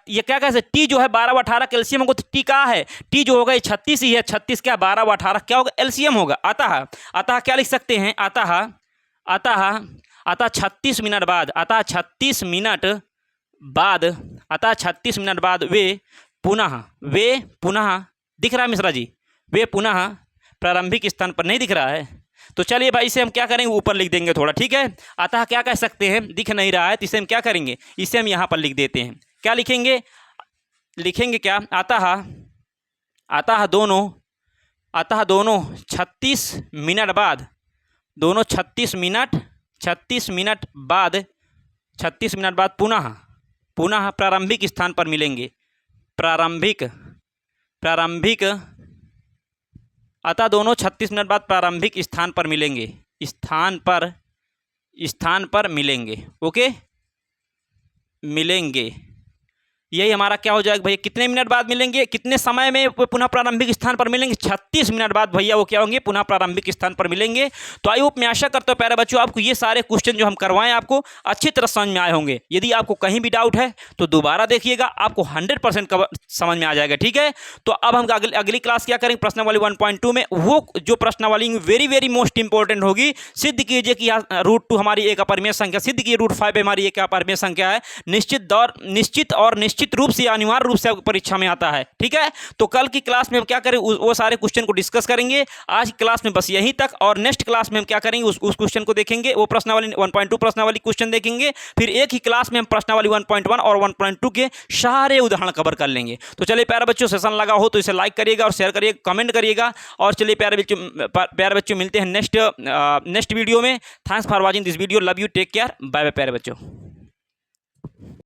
ये क्या कह सकते, टी जो है 12 व 18 का एलसीएम होगा। तो टी क्या है, टी जो होगा ये 36 ही है, 36 क्या 12 व 18 क्या होगा, एलसीएम होगा। अतः क्या लिख सकते हैं, अतः 36 मिनट बाद, अतः 36 मिनट बाद वे पुनः दिख रहा है मिश्रा जी, वे पुनः प्रारंभिक स्थान पर, नहीं दिख रहा है तो चलिए भाई इसे हम क्या करेंगे, ऊपर लिख देंगे थोड़ा। ठीक है, अतः क्या कह सकते हैं, दिख नहीं रहा है तो इसे हम क्या करेंगे, इसे हम यहाँ पर लिख देते हैं। क्या लिखेंगे क्या, अतः दोनों 36 मिनट बाद, दोनों 36 मिनट बाद पुनः प्रारंभिक स्थान पर मिलेंगे। प्रारंभिक अतः दोनों 36 मिनट बाद प्रारंभिक स्थान पर मिलेंगे, स्थान पर मिलेंगे। ओके, मिलेंगे, यही हमारा क्या हो जाएगा भैया, कितने मिनट बाद मिलेंगे, कितने समय में पुनः प्रारंभिक स्थान पर मिलेंगे, 36 मिनट बाद भैया वो क्या होंगे, पुनः प्रारंभिक स्थान पर मिलेंगे। तो आई होप मैं आशा करता हूँ प्यारे बच्चों आपको ये सारे क्वेश्चन जो हम करवाएं आपको अच्छी तरह समझ में आए होंगे। यदि आपको कहीं भी डाउट है तो दोबारा देखिएगा, आपको 100% समझ में आ जाएगा। ठीक है, तो अब हम अगली क्लास क्या करेंगे, प्रश्नावली 1.2 में वो जो प्रश्नावली वेरी मोस्ट इंपॉर्टेंट होगी, सिद्ध कीजिए कि √2 हमारी एक अपरिमेय संख्या, सिद्ध कीजिए √5 हमारी एक अपरिमेय संख्या है, निश्चित निश्चित रूप से अनिवार्य रूप से आपकी परीक्षा में आता है। ठीक है, तो कल की क्लास में हम क्या करें, वो सारे क्वेश्चन को डिस्कस करेंगे। आज की क्लास में बस यहीं तक, और नेक्स्ट क्लास में हम क्या करेंगे, उस क्वेश्चन को देखेंगे, वो प्रश्नावली 1.2 प्रश्नावली क्वेश्चन देखेंगे। फिर एक ही क्लास में हम प्रश्नावली 1.1 और 1.2 के सारे उदाहरण कवर कर लेंगे। तो चलिए प्यारे बच्चों, सेशन लगा हो तो इसे लाइक करिएगा और शेयर करिएगा, कमेंट करिएगा। और चलिए प्यारे बच्चों मिलते हैं नेक्स्ट वीडियो में। Thanks for watching this video, love you, take care, bye bye प्यारे बच्चों।